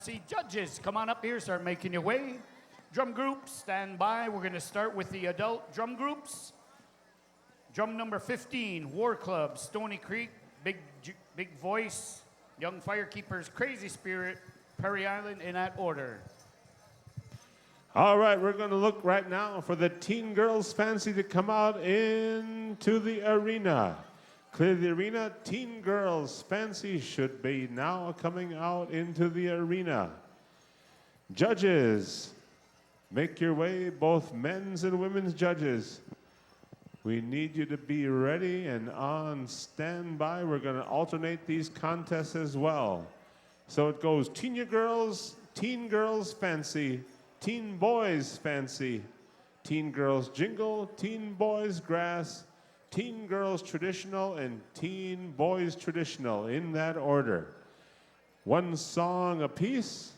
See, judges, come on up here, start making your way. Drum groups, stand by. We're going to start with the adult drum groups. Drum number 15, War Club, Stony Creek, Big Voice, Young Firekeepers, Crazy Spirit, Prairie Island, in that order. All right, we're going to look right now for the Teen Girls Fancy to come out into the arena. Clear the arena. Teen Girls Fancy should be now coming out into the arena. Judges, make your way, both men's and women's judges. We need you to be ready and on standby. We're going to alternate these contests as well. So it goes Teen Girls Fancy, Teen Boys Fancy, Teen Girls Jingle, Teen Boys Grass, Teen Girls Traditional, and Teen Boys Traditional, in that order. One song apiece.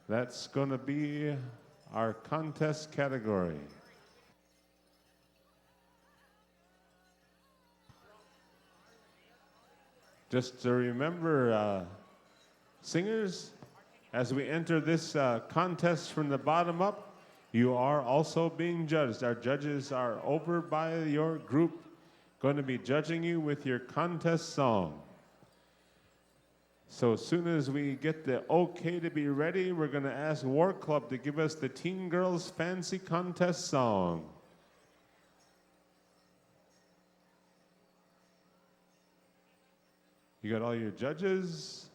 That's going to be our contest category. Just to remember, singers, as we enter this contest from the bottom up, you are also being judged. Our judges are over by your group, going to be judging you with your contest song. So as soon as we get the okay to be ready, we're going to ask War Club to give us the Teen Girls Fancy Contest song. You got all your judges?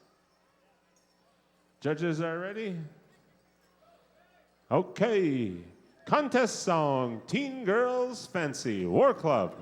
Judges are ready? Okay. Contest song, Teen Girls Fancy, War Club.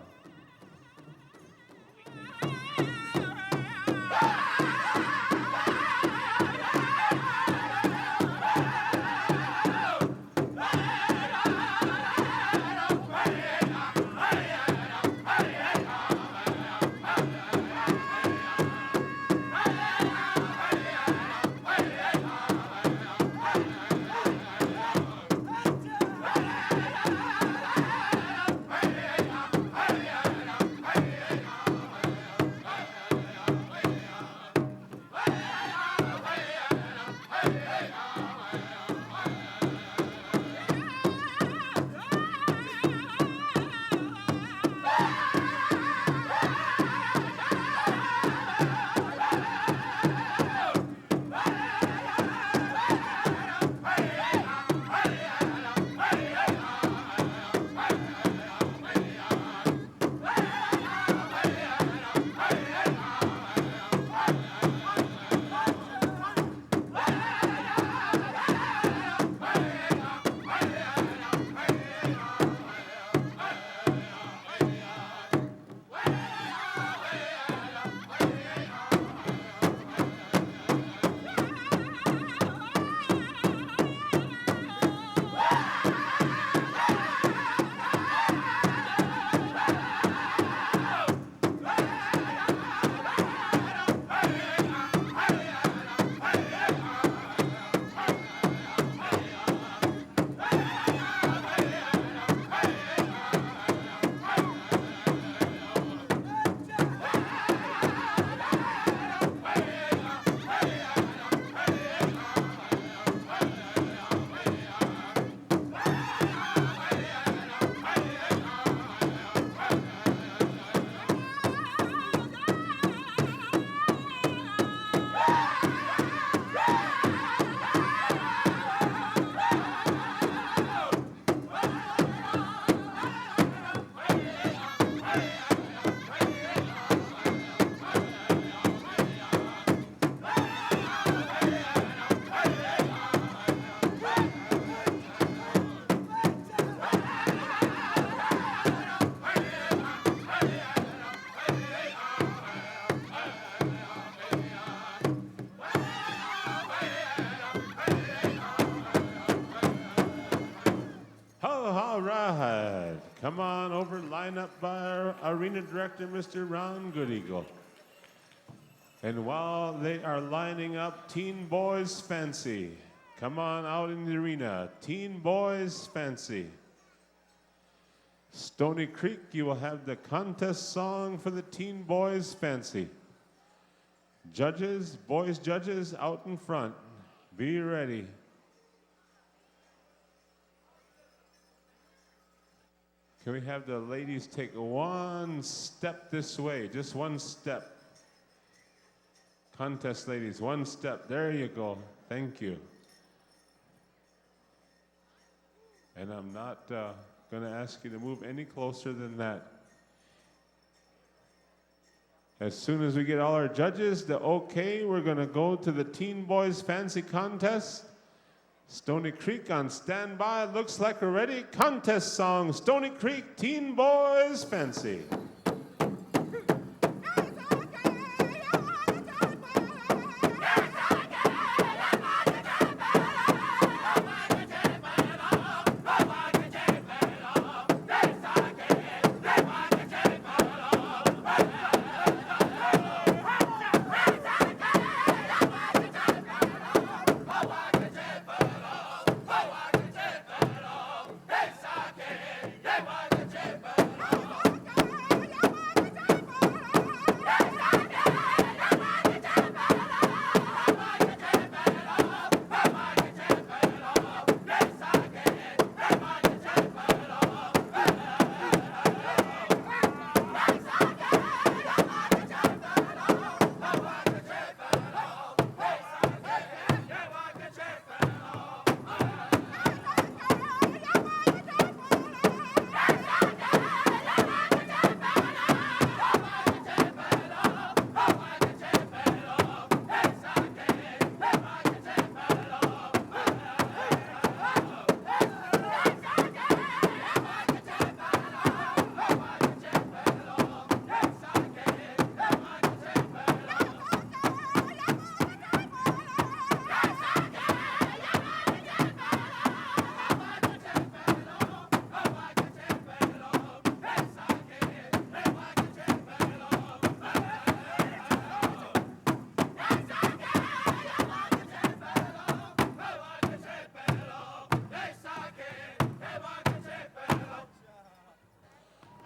All right, come on over, line up by our arena director, Mr. Ron Goodeagle. And while they are lining up, Teen Boys Fancy, come on out in the arena. Teen Boys Fancy. Stony Creek, you will have the contest song for the Teen Boys Fancy. Judges, boys judges out in front. Be ready. Can we have the ladies take one step this way? Just one step. Contest ladies, one step. There you go. Thank you. And I'm not going to ask you to move any closer than that. As soon as we get all our judges, the okay, we're going to go to the Teen Boys Fancy Contest. Stony Creek on standby. Looks like we're ready. Contest song, Stony Creek Teen Boys Fancy.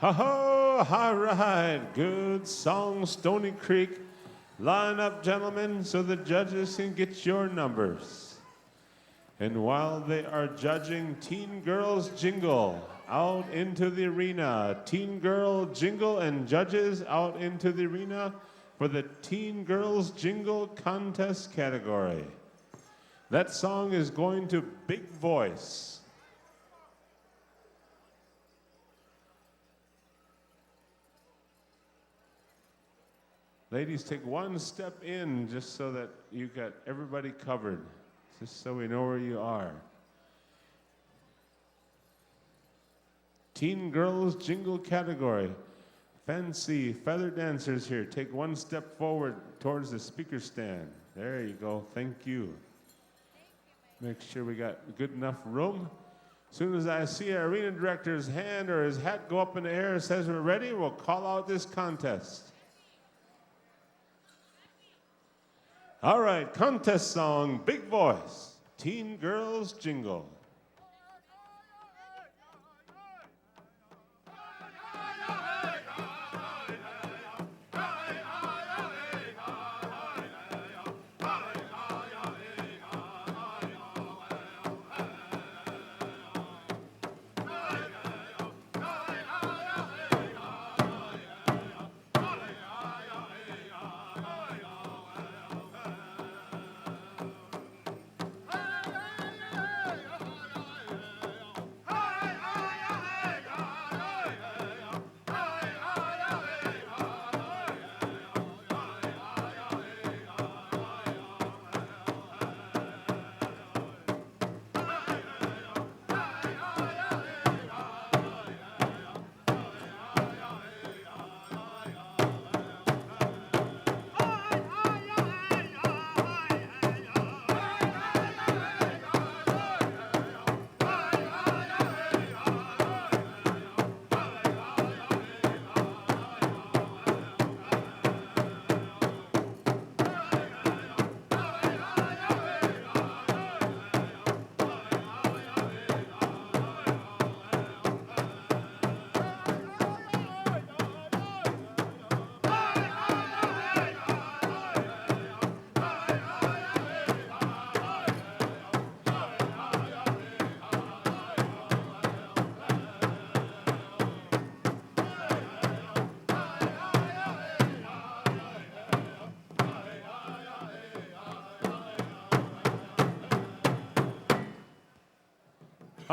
Ho-ho, all right, good song, Stony Creek. Line up, gentlemen, so the judges can get your numbers. And while they are judging, Teen Girls Jingle out into the arena. Teen Girl Jingle and judges out into the arena for the Teen Girls Jingle Contest category. That song is going to Big Voice. Ladies, take one step in just so that you got everybody covered, just so we know where you are. Teen Girls Jingle category. Fancy feather dancers here. Take one step forward towards the speaker stand. There you go. Thank you. Make sure we got good enough room. As soon as I see our arena director's hand or his hat go up in the air and says we're ready, we'll call out this contest. All right, contest song, Big Voice, Teen Girls Jingle.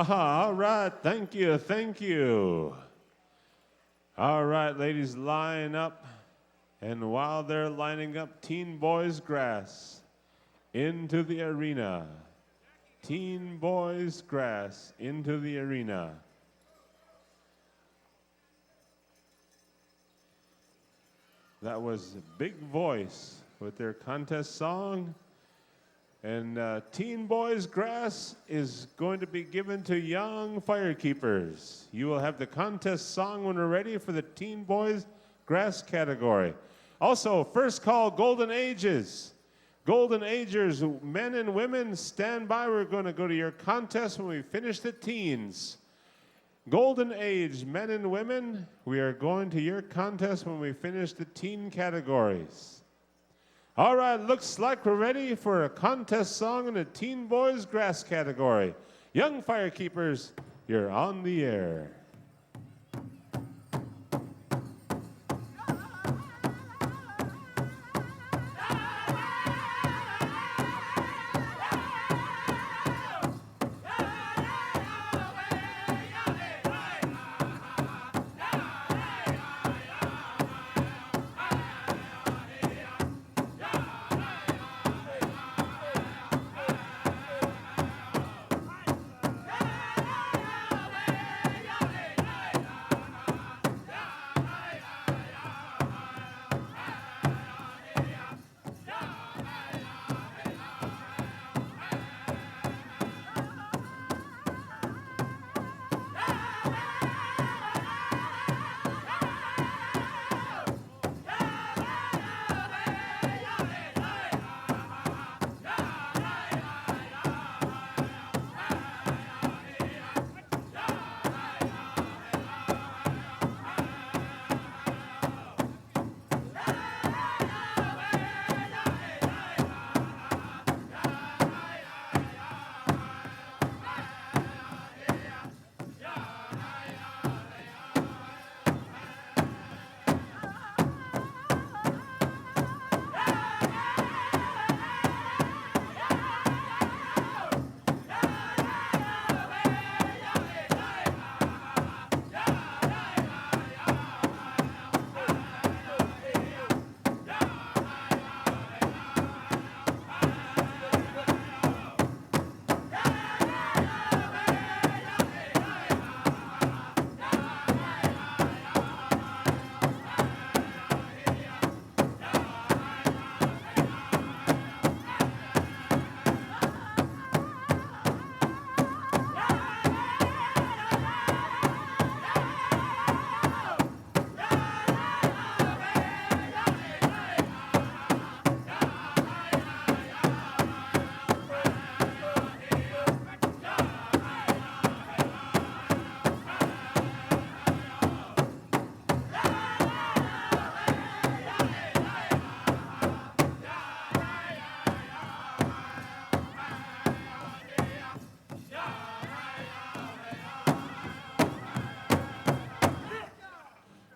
All right, thank you, thank you. All right, ladies, line up. And while they're lining up, Teen Boys Grass into the arena. Teen Boys Grass into the arena. That was Big Voice with their contest song. And Teen Boys Grass is going to be given to young firekeepers. You will have the contest song when we're ready for the Teen Boys Grass category. Also, first call, Golden Ages. Golden Agers, men and women, stand by. We're going to go to your contest when we finish the teens. Golden Age, men and women, we are going to your contest when we finish the teen categories. All right, looks like we're ready for a contest song in the Teen Boys Grass category. Young firekeepers, you're on the air.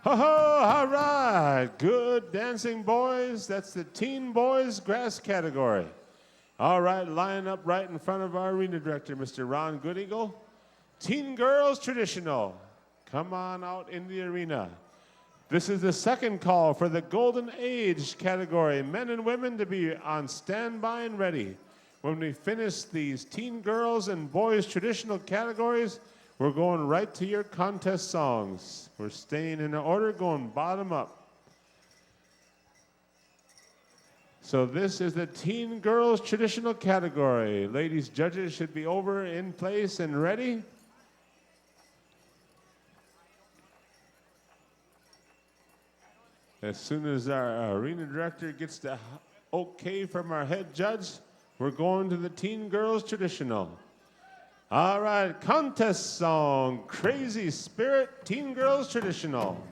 All right, good dancing boys. That's the Teen Boys Grass category. All right, line up right in front of our arena director, Mr. Ron Goodeagle. Teen Girls Traditional, come on out in the arena. This is the second call for the Golden Age category, men and women to be on standby and ready. When we finish these Teen Girls and Boys Traditional categories, we're going right to your contest songs. We're staying in order, going bottom up. So this is the Teen Girls Traditional category. Ladies judges should be over in place and ready. As soon as our arena director gets the okay from our head judge, we're going to the Teen Girls Traditional. All right, contest song, Crazy Spirit, Teen Girls Traditional.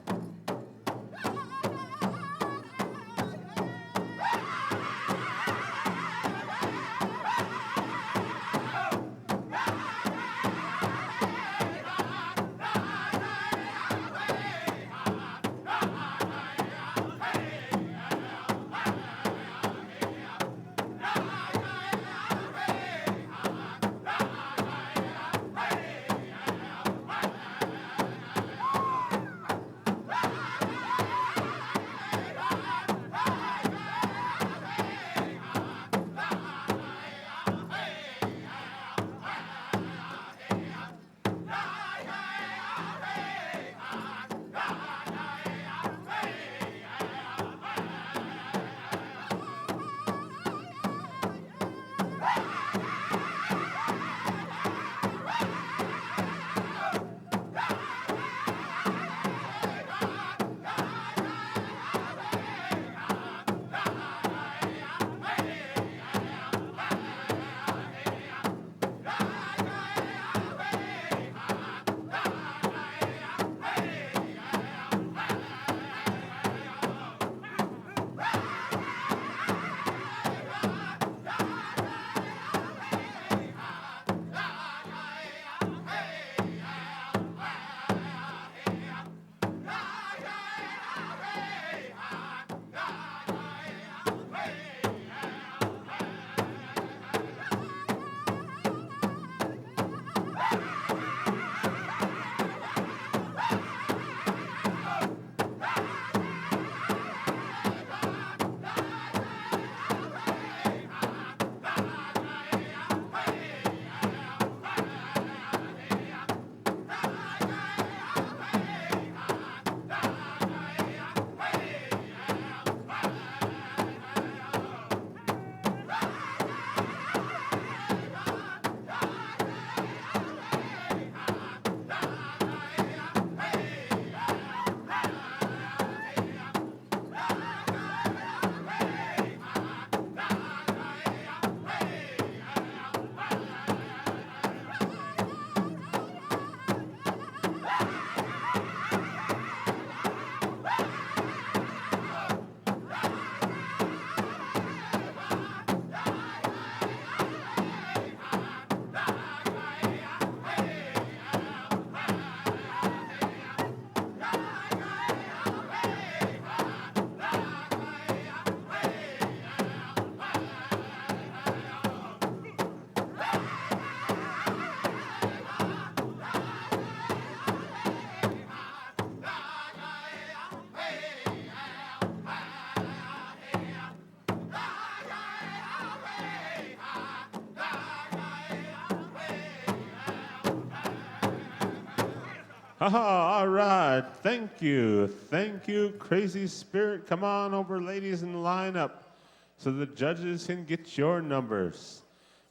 All right. Thank you. Thank you, Crazy Spirit. Come on over, ladies, and line up so the judges can get your numbers.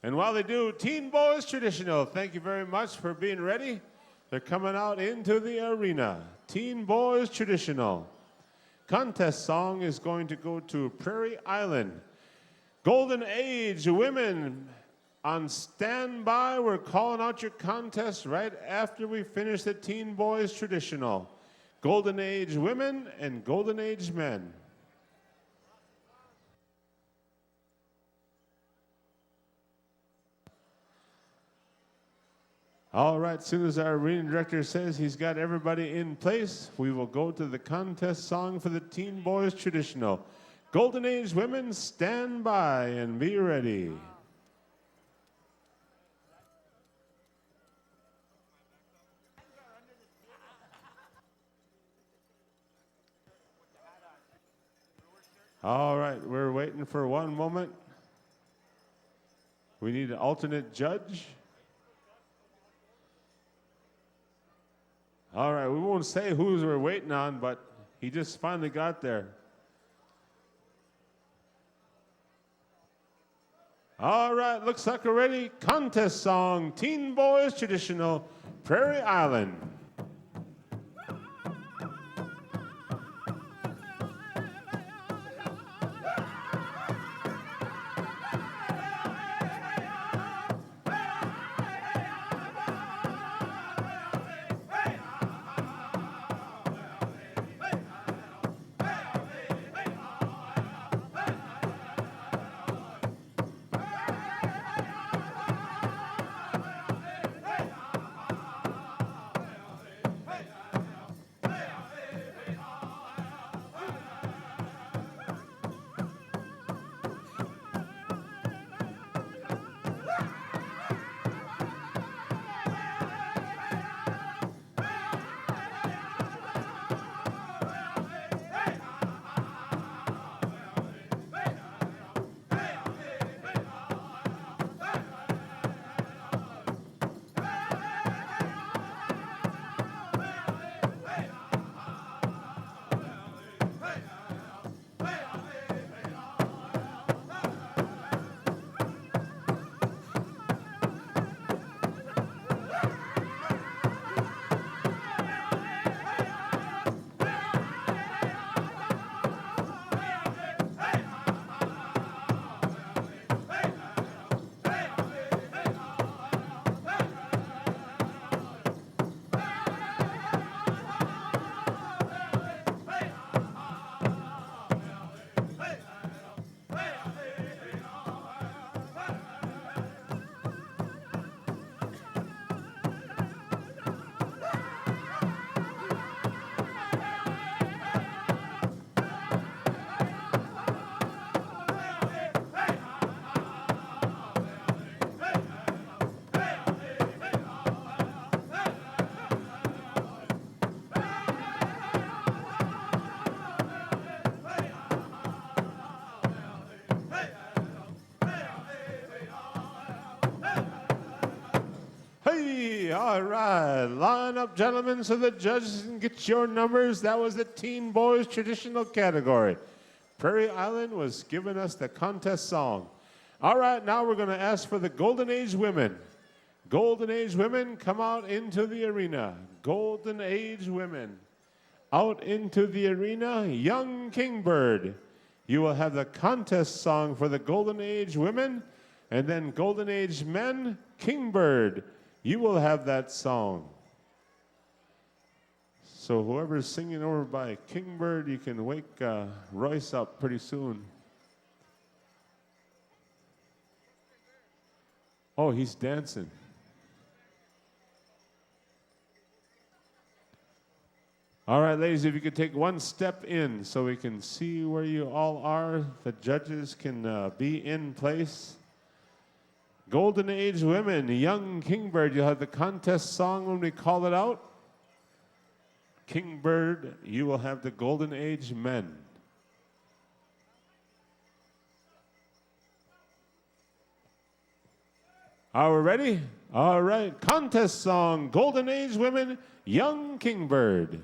And while they do, Teen Boys Traditional, thank you very much for being ready. They're coming out into the arena. Teen Boys Traditional. Contest song is going to go to Prairie Island. Golden Age Women on standby. We're calling out your contest right after we finish the Teen Boys Traditional. Golden Age Women and Golden Age Men. All right, as soon as our arena director says he's got everybody in place, we will go to the contest song for the Teen Boys Traditional. Golden Age Women, stand by and be ready. All right, we're waiting for one moment. We need an alternate judge. All right, we won't say who we're waiting on, but he just finally got there. All right, looks like we're ready. Contest song, Teen Boys Traditional, Prairie Island. Hey, all right. Line up, gentlemen, so the judges can get your numbers. That was the Teen Boys Traditional category. Prairie Island was giving us the contest song. All right, now we're going to ask for the Golden Age Women. Golden Age Women, come out into the arena. Golden Age Women. Out into the arena, Young Kingbird. You will have the contest song for the Golden Age Women, and then Golden Age Men, Kingbird. You will have that song. So whoever's singing over by Kingbird, you can wake Royce up pretty soon. Oh, he's dancing. All right, ladies, if you could take one step in so we can see where you all are, the judges can be in place. Golden Age Women, Young Kingbird, you'll have the contest song when we call it out. Kingbird, you will have the Golden Age Men. Are we ready? All right. Contest song, Golden Age Women, Young Kingbird.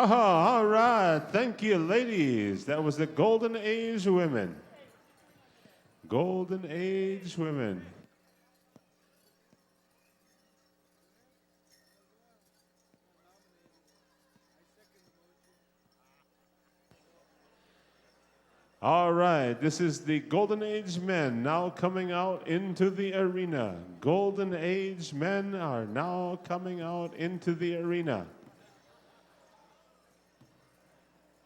Haha, all right. Thank you, ladies. That was the Golden Age Women. Golden Age Women. All right, this is the Golden Age Men now coming out into the arena. Golden Age Men are now coming out into the arena.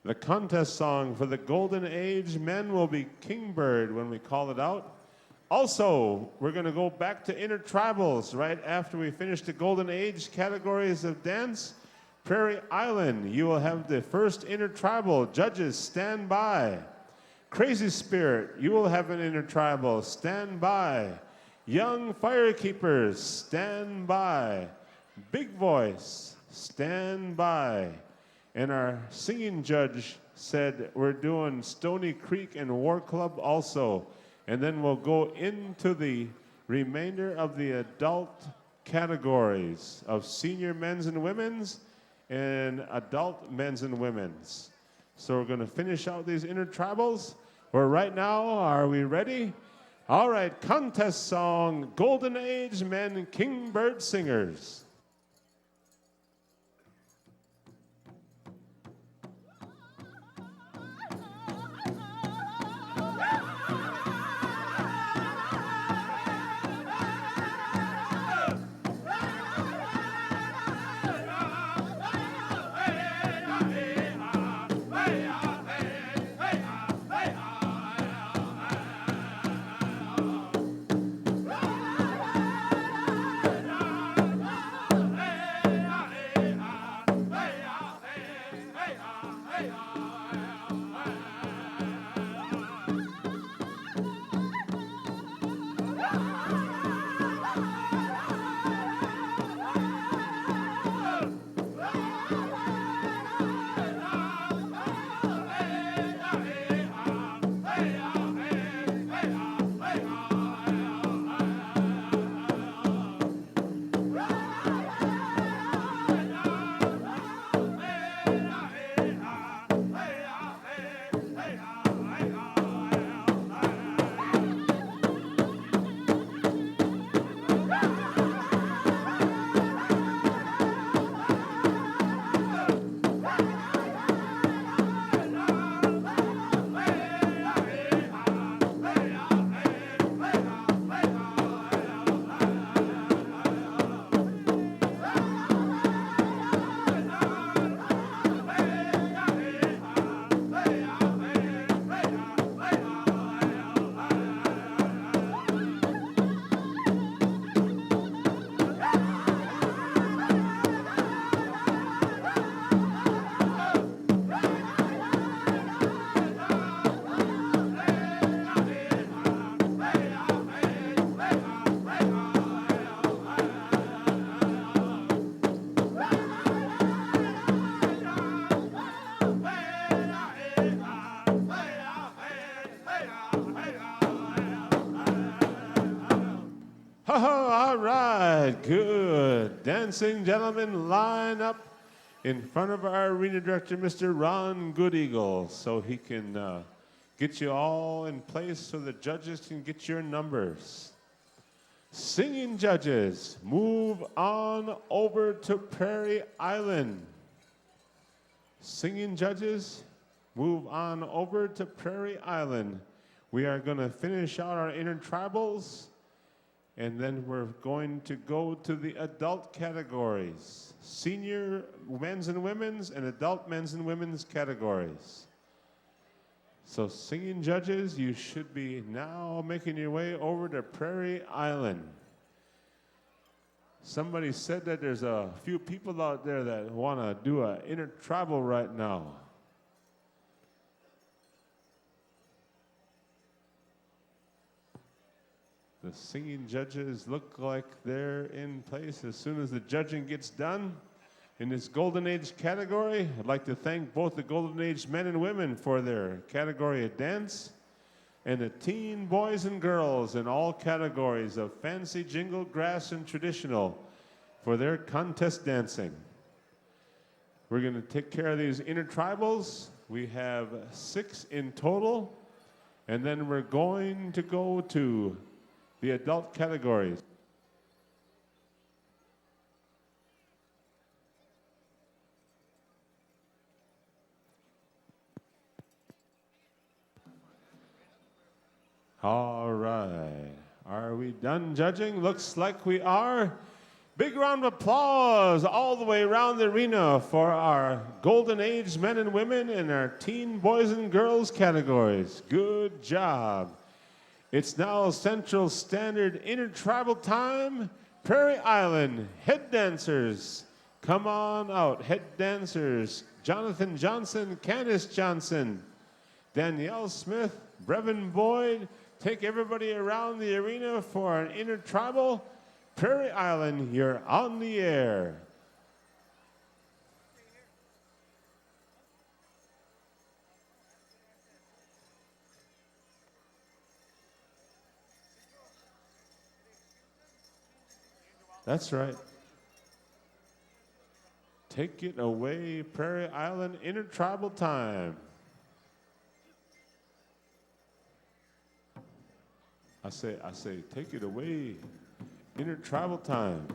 The contest song for the Golden Age Men will be Kingbird when we call it out. Also, we're going to go back to intertribals right after we finish the Golden Age categories of dance. Prairie Island, you will have the first intertribal. Judges, stand by. Crazy Spirit, you will have an intertribal. Stand by. Young Firekeepers, stand by. Big Voice, stand by. And our singing judge said we're doing Stony Creek and War Club also. And then we'll go into the remainder of the adult categories of senior men's and women's and adult men's and women's. So we're going to finish out these intertribals. Well, right now, are we ready? All right, contest song, Golden Age Men, Kingbird Singers. Ha ha, all right, good. Dancing gentlemen, line up in front of our arena director, Mr. Ron Goodeagle, so he can get you all in place so the judges can get your numbers. Singing judges, move on over to Prairie Island. Singing judges, move on over to Prairie Island. We are going to finish out our intertribals, and then we're going to go to the adult categories. Senior men's and women's and adult men's and women's categories. So singing judges, you should be now making your way over to Prairie Island. Somebody said that there's a few people out there that want to do an intertribal right now. The singing judges look like they're in place as soon as the judging gets done. In this Golden Age category, I'd like to thank both the Golden Age men and women for their category of dance, and the teen boys and girls in all categories of fancy, jingle, grass, and traditional for their contest dancing. We're going to take care of these intertribals. We have 6 in total, and then we're going to go to the adult categories. All right. Are we done judging? Looks like we are. Big round of applause all the way around the arena for our Golden Age men and women and our teen boys and girls categories. Good job. It's now Central Standard Intertribal time. Prairie Island head dancers, come on out. Head dancers, Jonathan Johnson, Candace Johnson, Danielle Smith, Brevin Boyd. Take everybody around the arena for an intertribal. Prairie Island, you're on the air. That's right. Take it away, Prairie Island intertribal time. I say, take it away, intertribal time.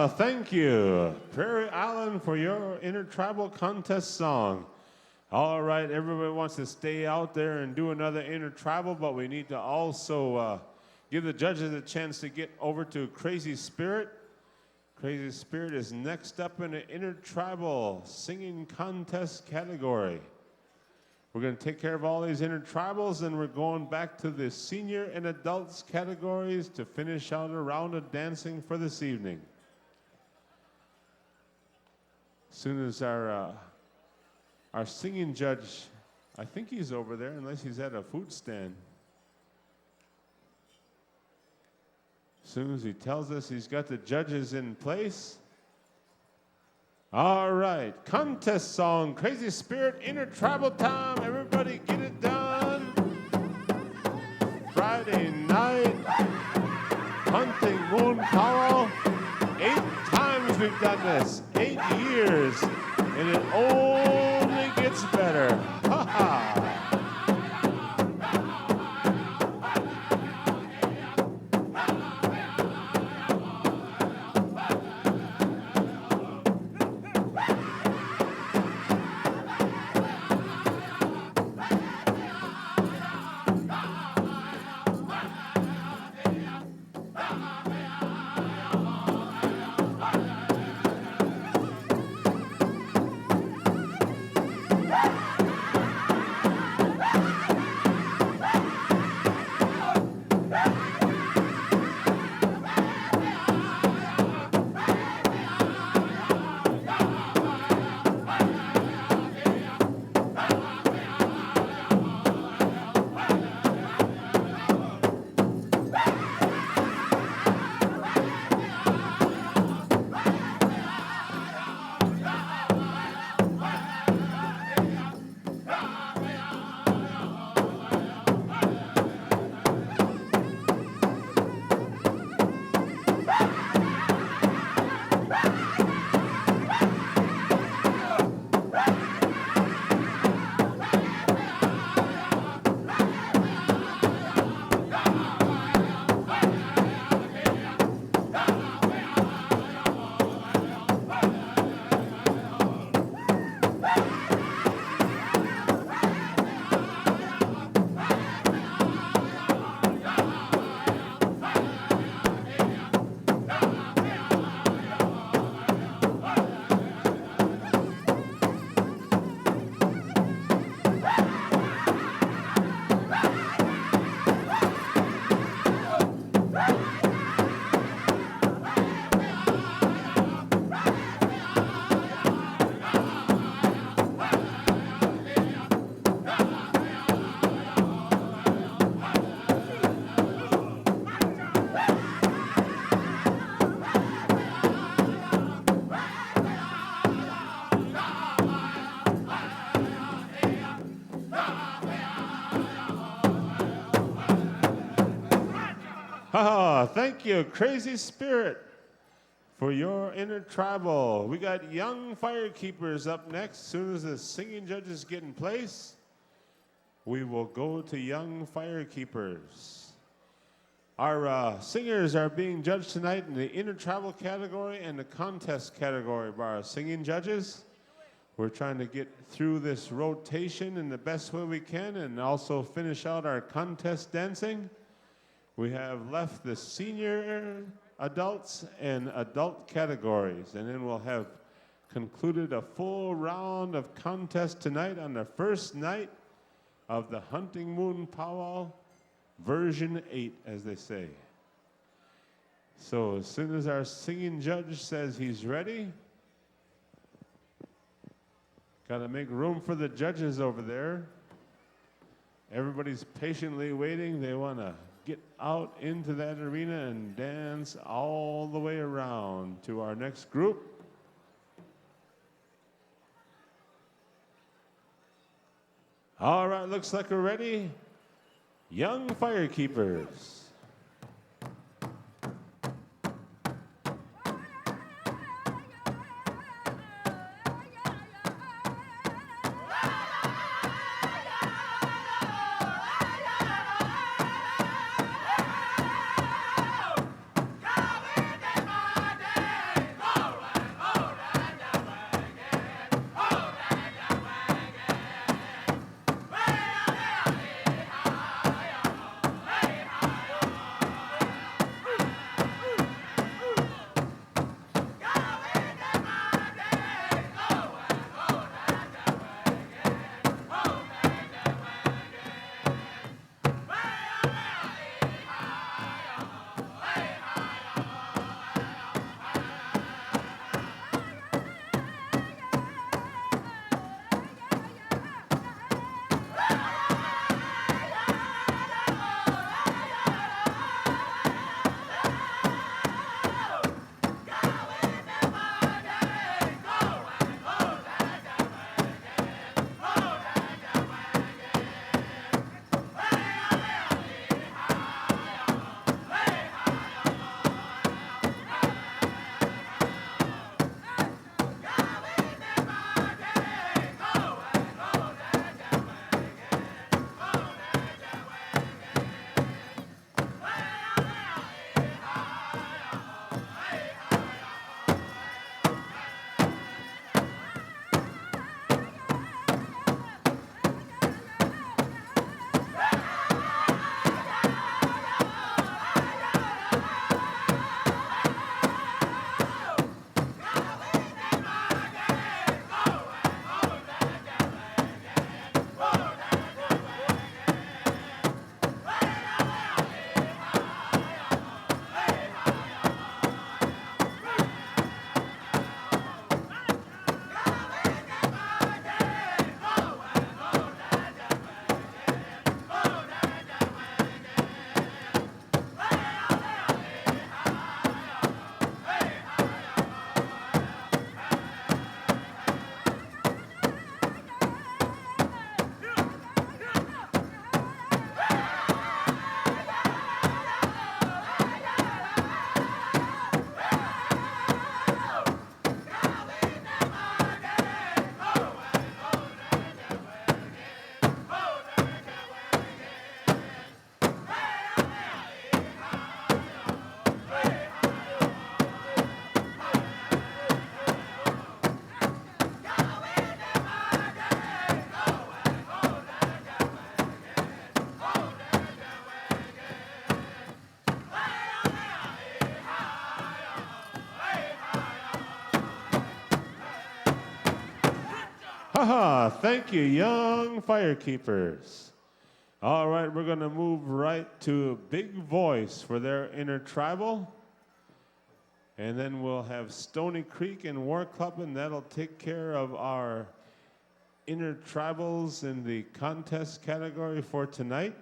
Thank you, Prairie Island, for your intertribal contest song. All right, everybody wants to stay out there and do another intertribal, but we need to also give the judges a chance to get over to Crazy Spirit. Crazy Spirit is next up in the intertribal singing contest category. We're going to take care of all these intertribals, and we're going back to the senior and adults categories to finish out a round of dancing for this evening. As soon as our singing judge, I think he's over there, unless he's at a food stand. As soon as he tells us he's got the judges in place. All right, contest song, Crazy Spirit, intertribal time. Everybody get it done. Friday night, hunting moon powwow. 8 times we've done this, 8 years, and it only gets better. Ha ha. Thank you, Crazy Spirit, for your intertribal. We got young firekeepers up next. As soon as the singing judges get in place, we will go to young firekeepers. Our singers are being judged tonight in the intertribal category and the contest category by our singing judges. We're trying to get through this rotation in the best way we can and also finish out our contest dancing. We have left the senior adults and adult categories, and then we'll have concluded a full round of contest tonight on the first night of the Hunting Moon Powwow version 8, as they say. So as soon as our singing judge says he's ready, got to make room for the judges over there. Everybody's patiently waiting. They want to get out into that arena and dance all the way around to our next group. All right, looks like we're ready. Young firekeepers. Thank you, young firekeepers. All right, we're going to move right to Big Voice for their intertribal. And then we'll have Stony Creek and War Club, and that'll take care of our intertribals in the contest category for tonight.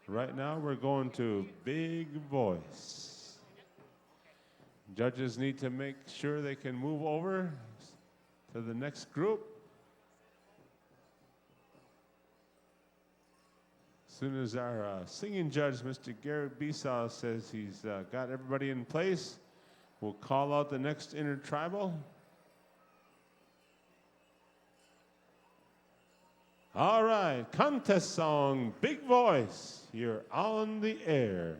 Right now, we're going to Big Voice. Judges need to make sure they can move over to the next group. As soon as our singing judge, Mr. Gary Besaw, says he's got everybody in place, we'll call out the next intertribal. All right, contest song, Big Voice, you're on the air.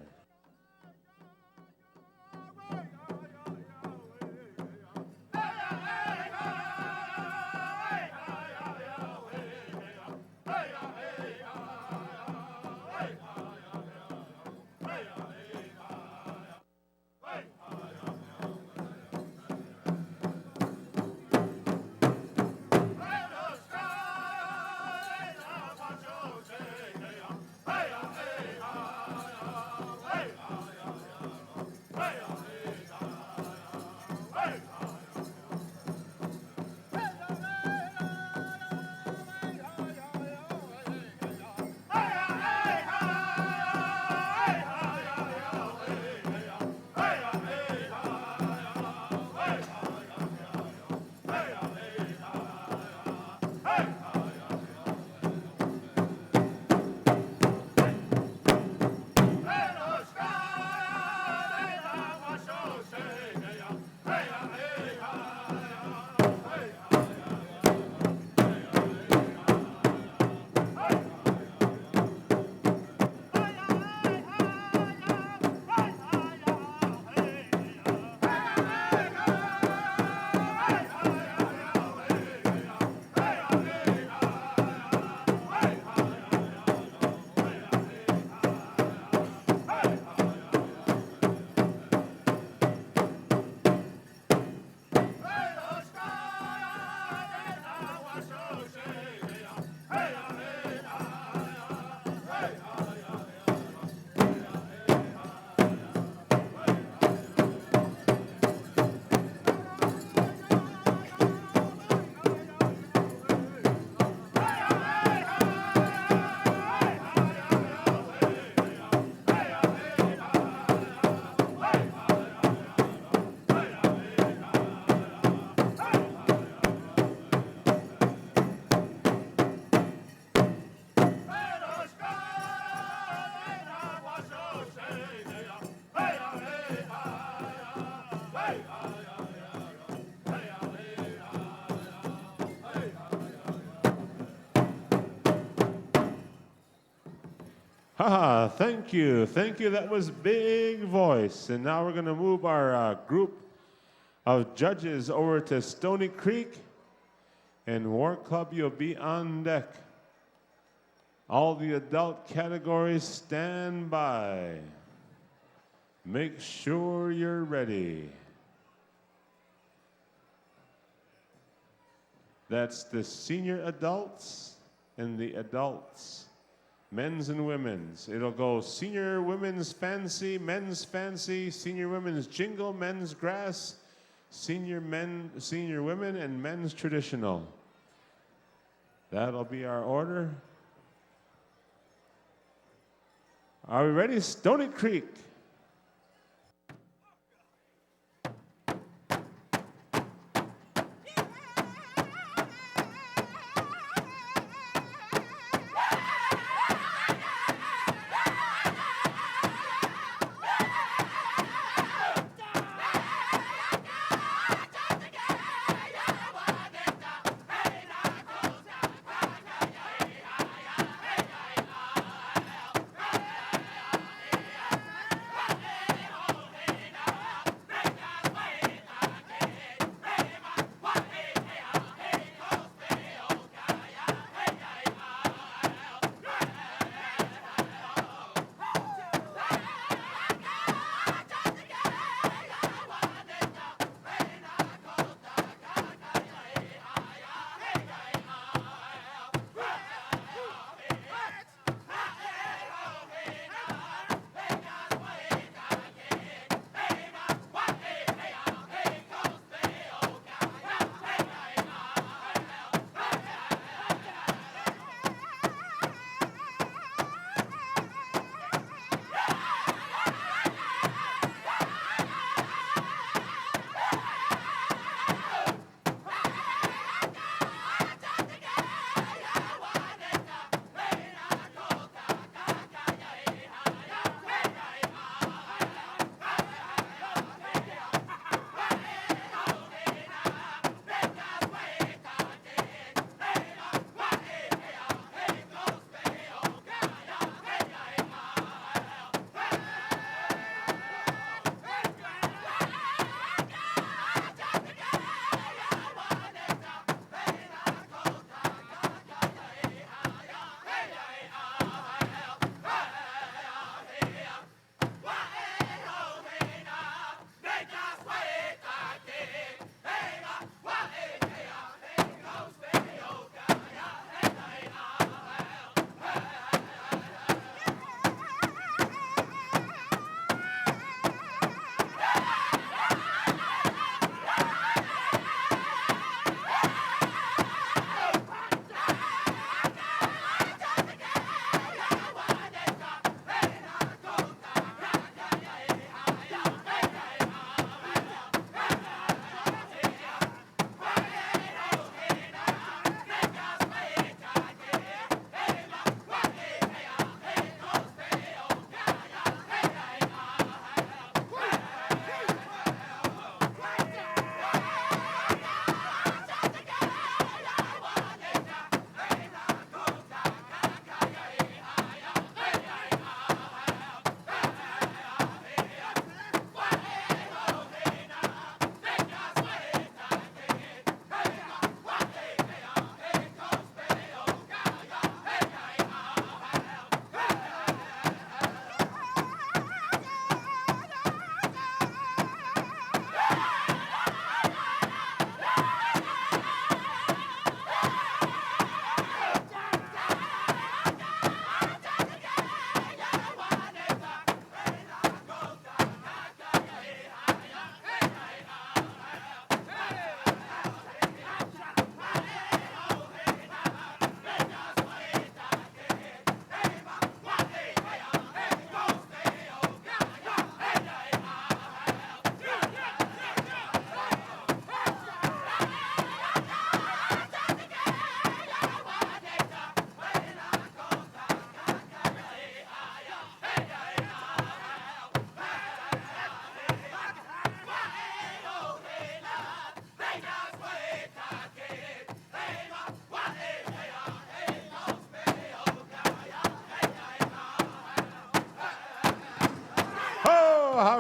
Thank you. Thank you. That was Big Voice. And now we're going to move our group of judges over to Stony Creek. And War Club, you'll be on deck. All the adult categories, stand by. Make sure you're ready. That's the senior adults and the adults. Men's and women's. It'll go senior women's fancy, men's fancy, senior women's jingle, men's grass, senior women, and men's traditional. That'll be our order. Are we ready? Stony Creek.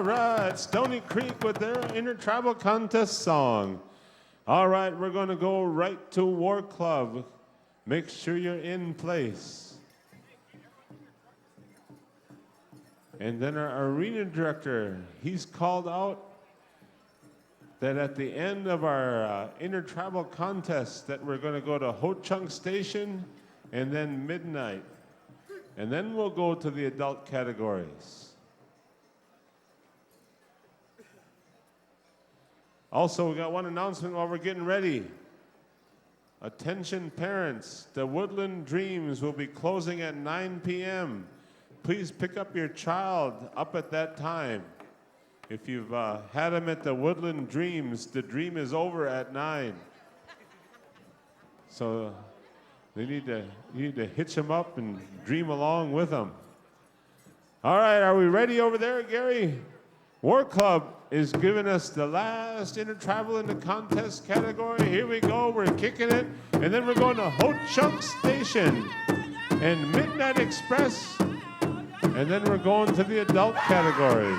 All right, Stony Creek with their Intertribal Contest song. All right, we're going to go right to War Club. Make sure you're in place. And then our arena director, he's called out that at the end of our Intertribal Contest that we're going to go to Ho Chunk Station and then midnight. And then we'll go to the adult categories. Also, we got one announcement while we're getting ready. Attention parents, the Woodland Dreams will be closing at 9 p.m. Please pick up your child up at that time. If you've had them at the Woodland Dreams, the dream is over at 9. So you need to hitch them up and dream along with them. All right, are we ready over there, Gary? War Club is giving us the last Intertribal in the contest category. Here we go, we're kicking it. And then we're going to Ho Chunk Station and Midnight Express. And then we're going to the adult categories.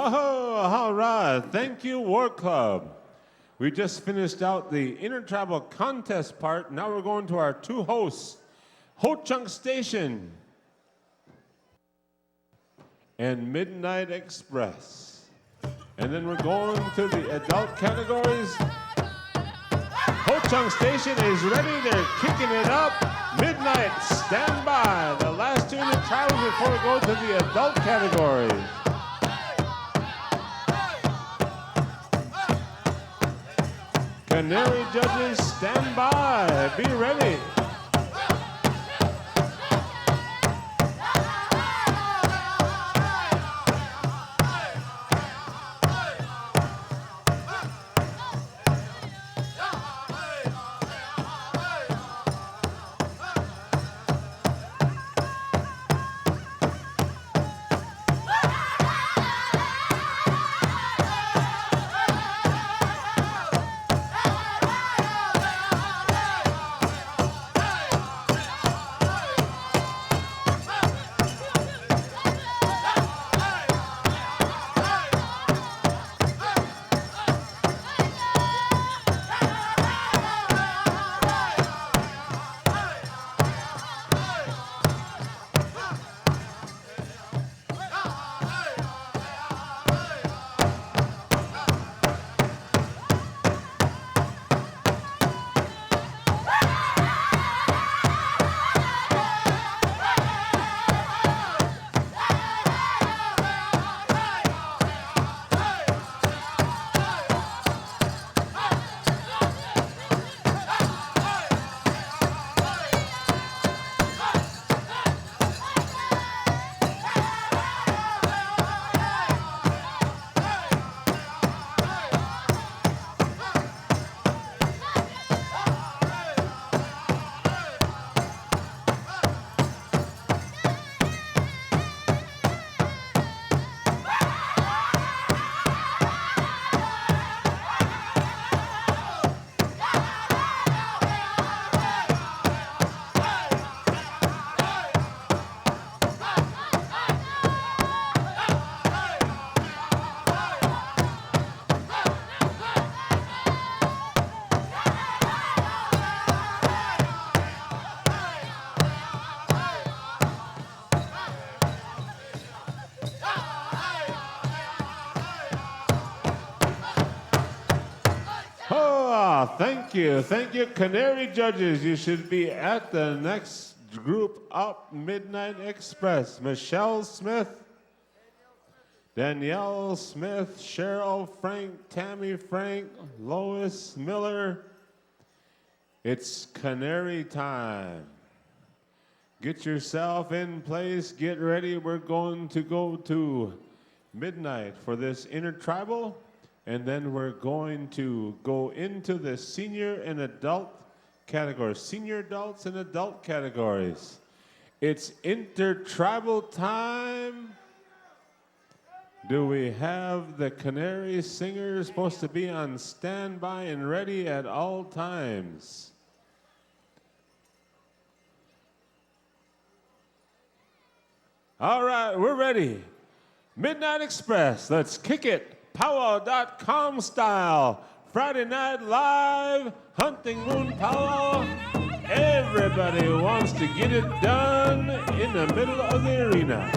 Oh, all right. Thank you, War Club. We just finished out the intertribal contest part. Now we're going to our two hosts, Ho Chunk Station and Midnight Express. And then we're going to the adult categories. Ho Chunk Station is ready. They're kicking it up. Midnight, stand by. The last two intertribals before we go to the adult categories. Canary judges, stand by. Be ready. Thank you. Thank you, Canary judges. You should be at the next group up, Midnight Express. Michelle Smith, Danielle Smith, Cheryl Frank, Tammy Frank, Lois Miller. It's Canary time. Get yourself in place. Get ready. We're going to go to midnight for this intertribal. And then we're going to go into the senior and adult categories, senior adults and adult categories. It's intertribal time. Do we have the Canary singers supposed to be on standby and ready at all times? All right, we're ready. Midnight Express, let's kick it. PowWows.com style. Friday Night Live, Hunting Moon Powwow. Everybody wants to get it done in the middle of the arena.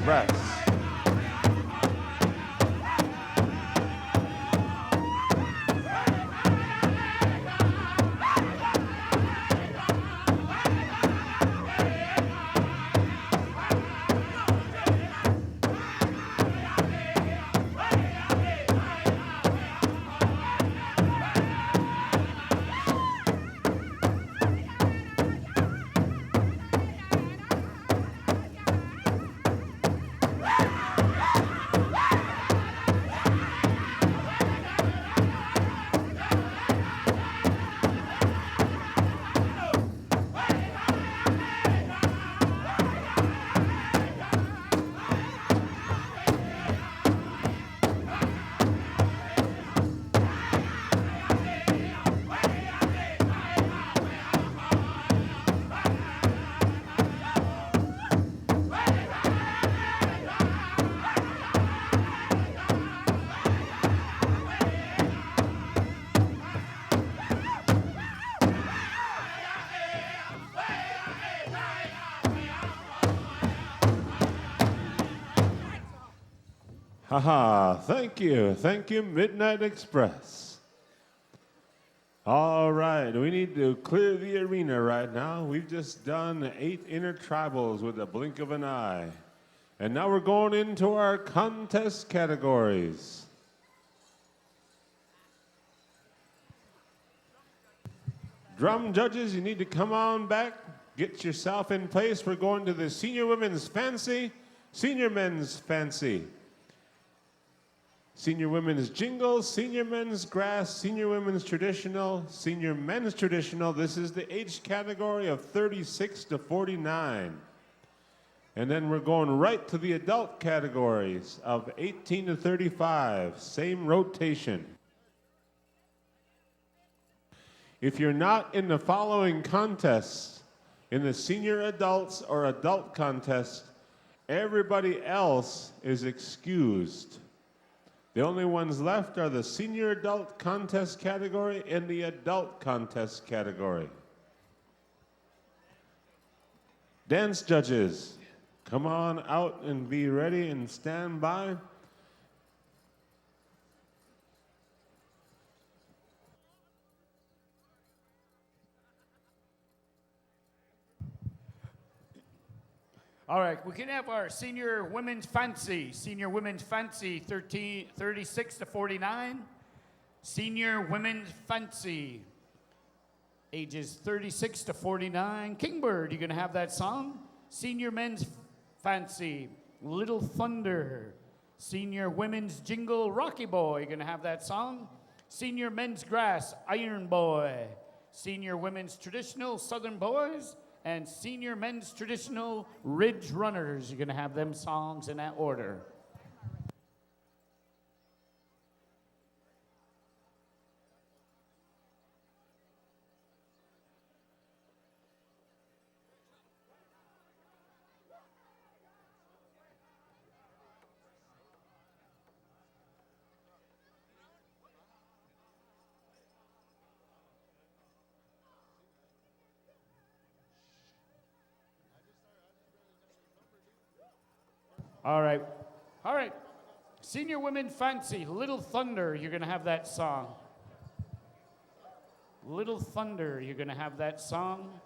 Express. Haha, thank you, Midnight Express. All right, we need to clear the arena right now. We've just done 8 intertribals with a blink of an eye. And now we're going into our contest categories. Drum judges, you need to come on back, get yourself in place. We're going to the Senior Women's Fancy, Senior Men's Fancy. Senior Women's Jingle, Senior Men's Grass, Senior Women's Traditional, Senior Men's Traditional. This is the age category of 36 to 49. And then we're going right to the adult categories of 18 to 35. Same rotation. If you're not in the following contests, in the senior adults or adult contest, everybody else is excused. The only ones left are the senior adult contest category and the adult contest category. Dance judges, come on out and be ready and stand by. All right, we can have our Senior Women's Fancy. Senior Women's Fancy, 36 to 49. Senior Women's Fancy, ages 36 to 49. Kingbird, you gonna have that song? Senior Men's Fancy, Little Thunder. Senior Women's Jingle, Rocky Boy, you gonna have that song? Senior Men's Grass, Iron Boy. Senior Women's Traditional, Southern Boys. And Senior Men's Traditional, Ridge Runners. You're going to have them songs in that order. All right. Senior Women Fancy, Little Thunder, you're going to have that song. Little Thunder, you're going to have that song.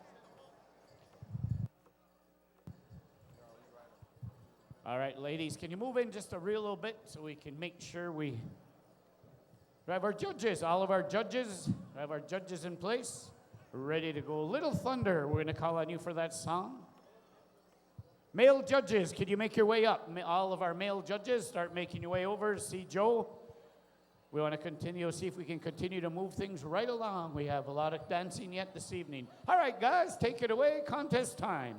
All right, ladies, can you move in just a real little bit so we can make sure we have our judges, all of our judges, have our judges in place, ready to go. Little Thunder, we're going to call on you for that song. Male judges, can you make your way up? All of our male judges, start making your way over. See Joe. We want to continue, see if we can continue to move things right along. We have a lot of dancing yet this evening. All right, guys, take it away. Contest time.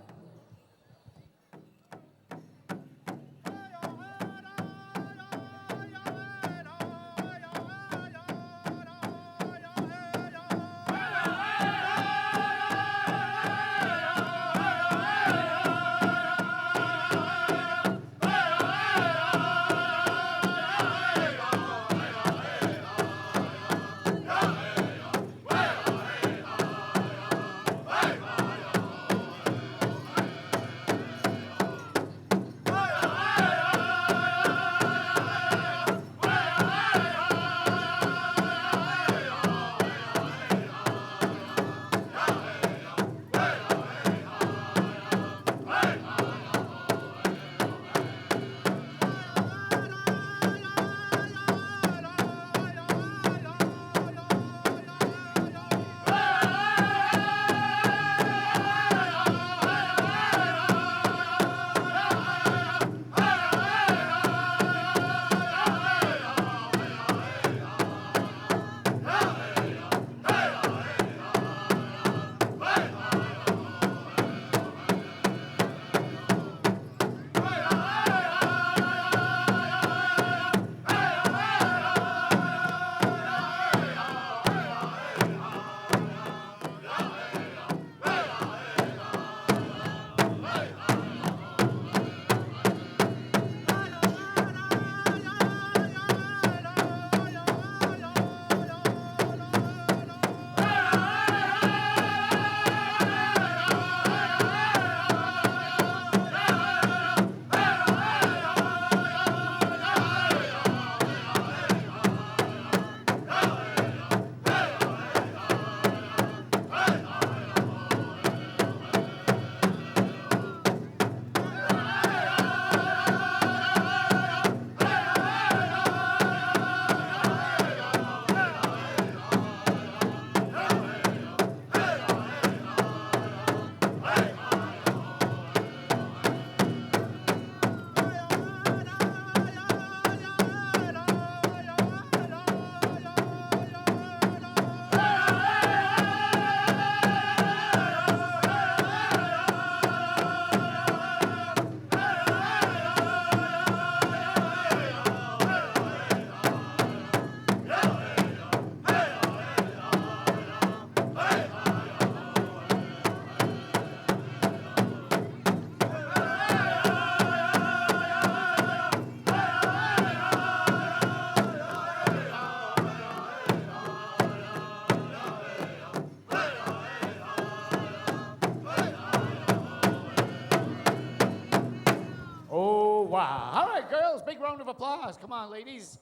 wow. All right, girls, big round of applause. Come on, ladies.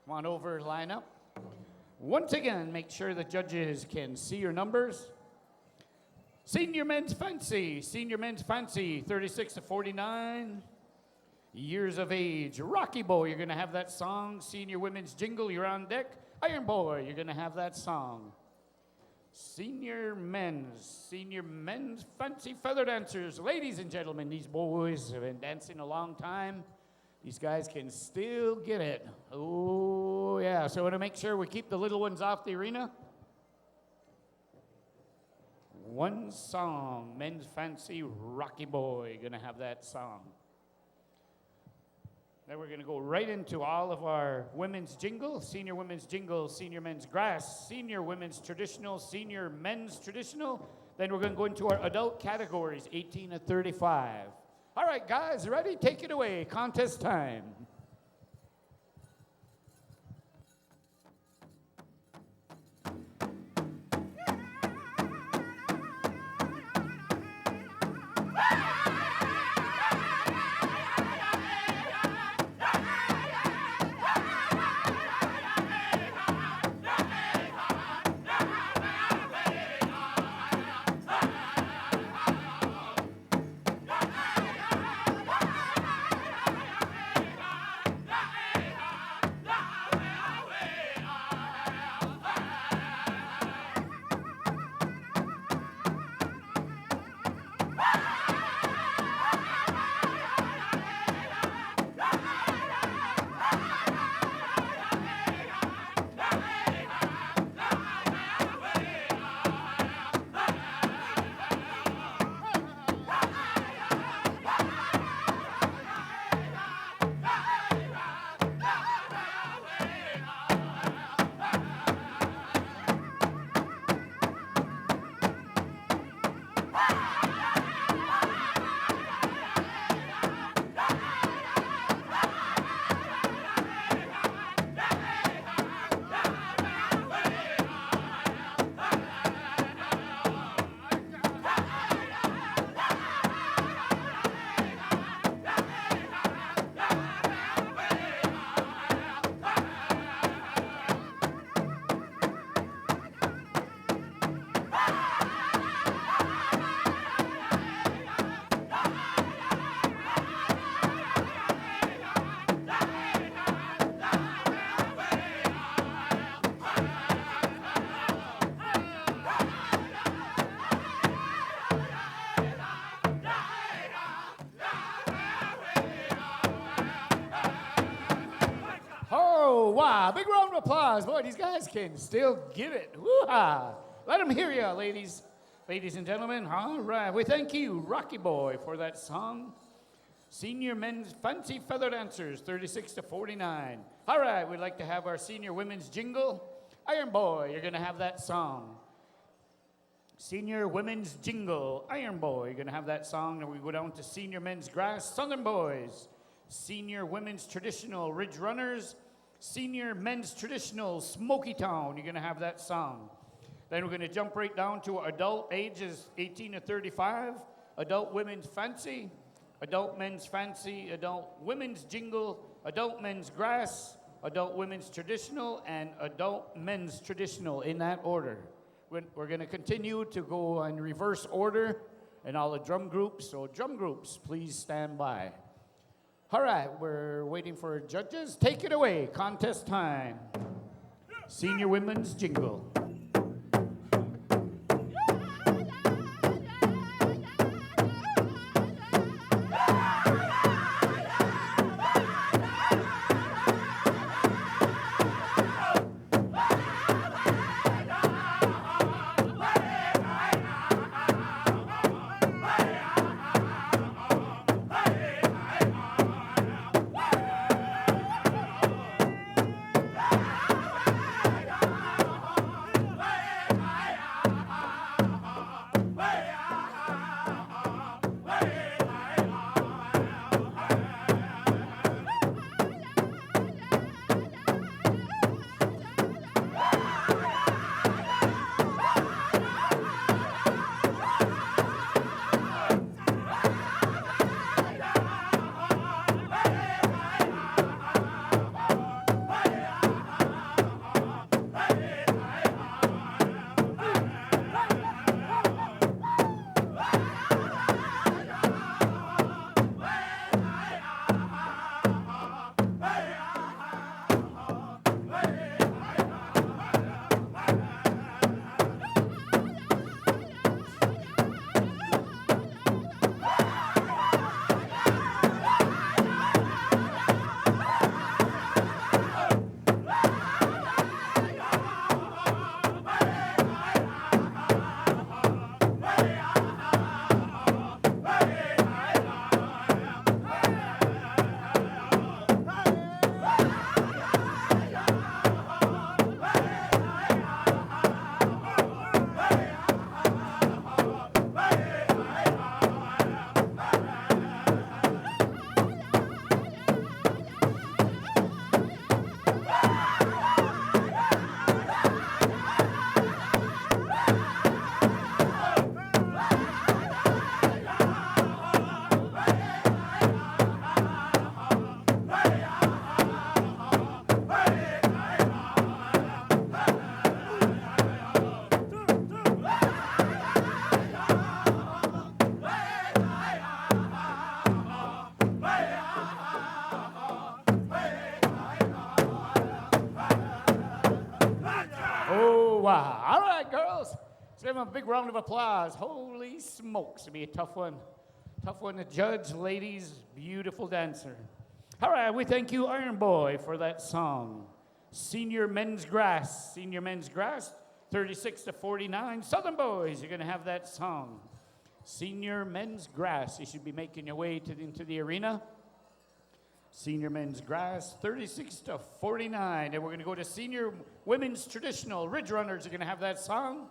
Come on over, line up. Once again, make sure the judges can see your numbers. Senior men's fancy, 36 to 49 years of age. Rocky Boy, you're gonna have that song. Senior women's jingle, you're on deck. Iron Boy, you're gonna have that song. Senior men's fancy feather dancers. Ladies and gentlemen, these boys have been dancing a long time. These guys can still get it. Oh, yeah. So I want to make sure we keep the little ones off the arena. One song, men's fancy Rocky Boy, gonna have that song. Then we're gonna go right into all of our women's jingle, senior women's jingle, senior men's grass, senior women's traditional, senior men's traditional. Then we're gonna go into our adult categories, 18 to 35. All right, guys, ready? Take it away. Contest time. Wow, big round of applause. Boy, these guys can still get it. Woo-ha. Let them hear you, ladies. Ladies and gentlemen, all right. We thank you, Rocky Boy, for that song. Senior men's fancy feather dancers, 36 to 49. All right, we'd like to have our senior women's jingle. Iron Boy, you're going to have that song. Senior women's jingle, Iron Boy, you're going to have that song. And we go down to senior men's grass, Southern Boys. Senior women's traditional, Ridge Runners. Senior men's traditional, Smoky Town, you're going to have that song. Then we're going to jump right down to adult ages 18 to 35. Adult women's fancy, adult men's fancy, adult women's jingle, adult men's grass, adult women's traditional, and adult men's traditional in that order. We're going to continue to go in reverse order in all the drum groups. So drum groups, please stand by. All right, we're waiting for judges. Take it away, contest time. Senior women's jingle. Let's give him a big round of applause. Holy smokes, it'll be a tough one. Tough one to judge, ladies. Beautiful dancer. All right, we thank you, Iron Boy, for that song. Senior Men's Grass. Senior Men's Grass, 36 to 49. Southern Boys, you're going to have that song. Senior Men's Grass. You should be making your way into the arena. Senior Men's Grass, 36 to 49. And we're going to go to Senior Women's Traditional. Ridge Runners are going to have that song.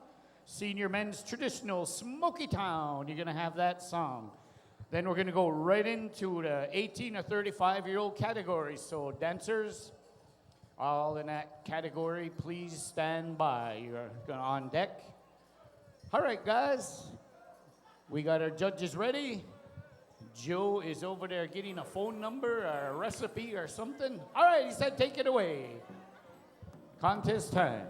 Senior Men's Traditional, Smoky Town, you're going to have that song. Then we're going to go right into the 18 to 35-year-old category. So dancers, all in that category, please stand by. You're on deck. All right, guys. We got our judges ready. Joe is over there getting a phone number or a recipe or something. All right, he said take it away. Contest time.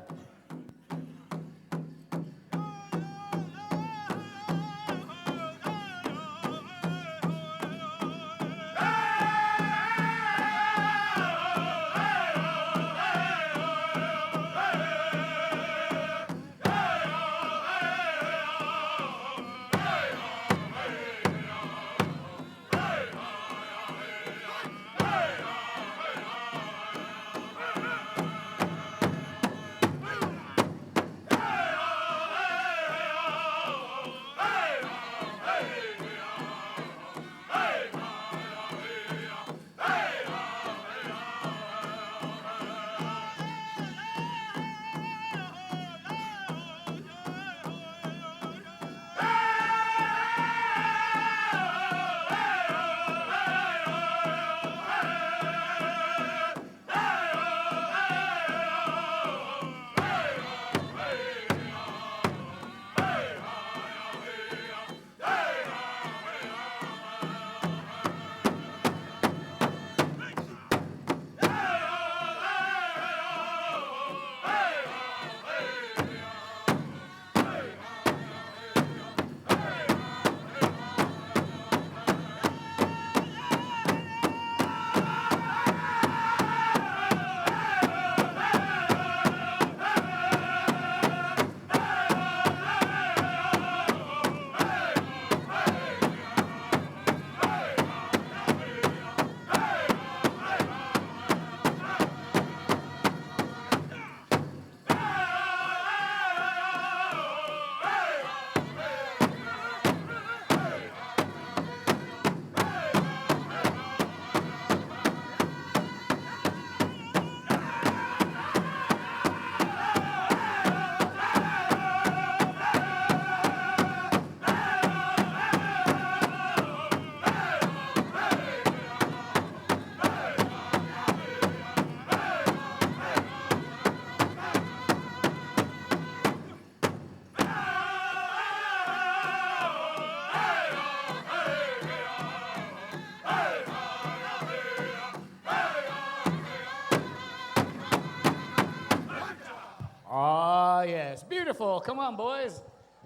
Yes, beautiful. Come on, boys.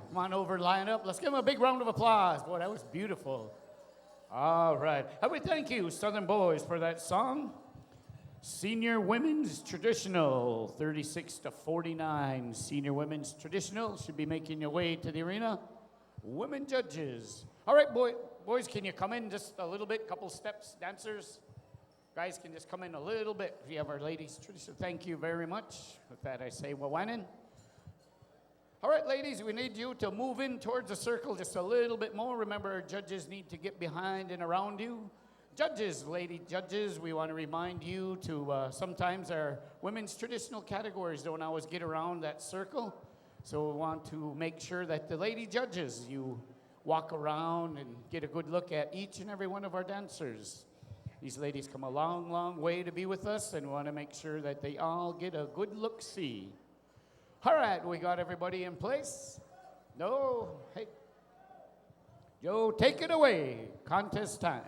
Come on over, line up. Let's give them a big round of applause. Boy, that was beautiful. All right. And we thank you, Southern Boys, for that song. Senior Women's Traditional, 36 to 49. Senior Women's Traditional should be making your way to the arena. Women judges. All right, boys, can you come in just a little bit, couple steps, dancers? Guys can just come in a little bit. If you have our ladies' tradition, thank you very much. With that, I say Wawanan. All right, ladies, we need you to move in towards the circle just a little bit more. Remember, our judges need to get behind and around you. Judges, lady judges, we want to remind you to sometimes our women's traditional categories don't always get around that circle. So we want to make sure that the lady judges, you walk around and get a good look at each and every one of our dancers. These ladies come a long, long way to be with us, and we want to make sure that they all get a good look-see. All right, we got everybody in place? No? Hey. Joe, take it away. Contest time.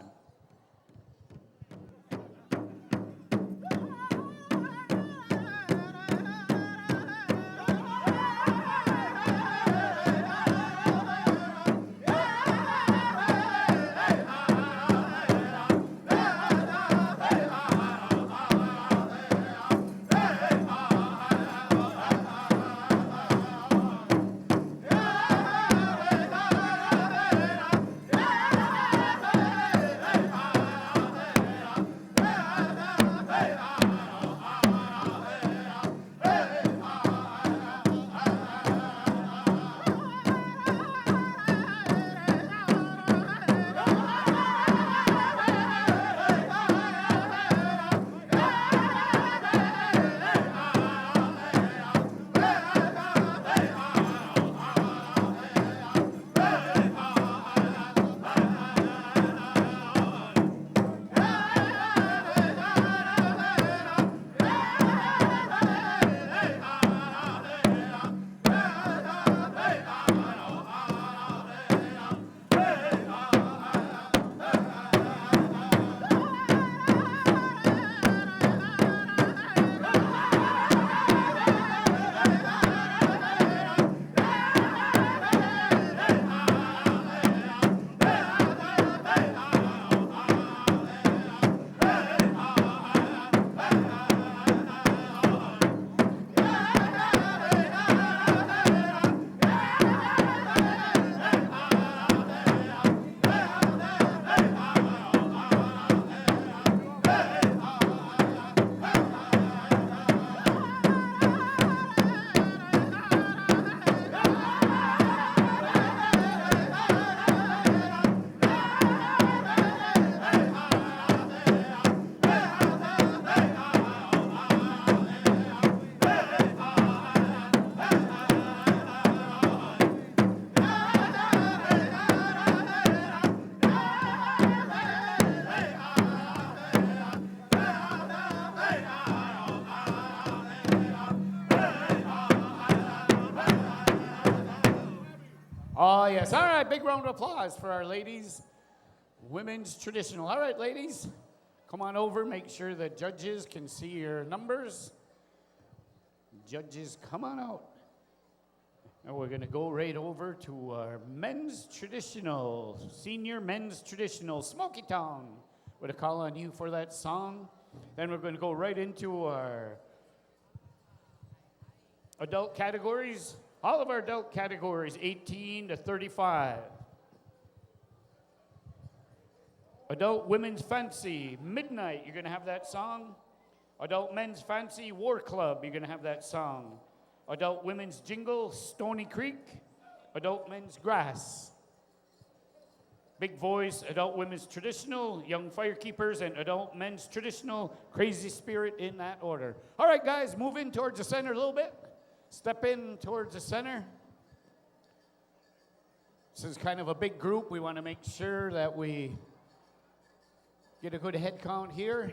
Oh, yes. All right, big round of applause for our ladies. Women's traditional. All right, ladies, come on over. Make sure the judges can see your numbers. Judges, come on out. And we're going to go right over to our men's traditional, senior men's traditional, Smoky Town. With a call on you for that song. Then we're going to go right into our adult categories. All of our adult categories, 18 to 35. Adult Women's Fancy, Midnight, you're going to have that song. Adult Men's Fancy, War Club, you're going to have that song. Adult Women's Jingle, Stony Creek. Adult Men's Grass. Big Voice, Adult Women's Traditional, Young Firekeepers, and Adult Men's Traditional, Crazy Spirit, in that order. All right, guys, move in towards the center a little bit. Step in towards the center. This is kind of a big group. We want to make sure that we get a good head count here.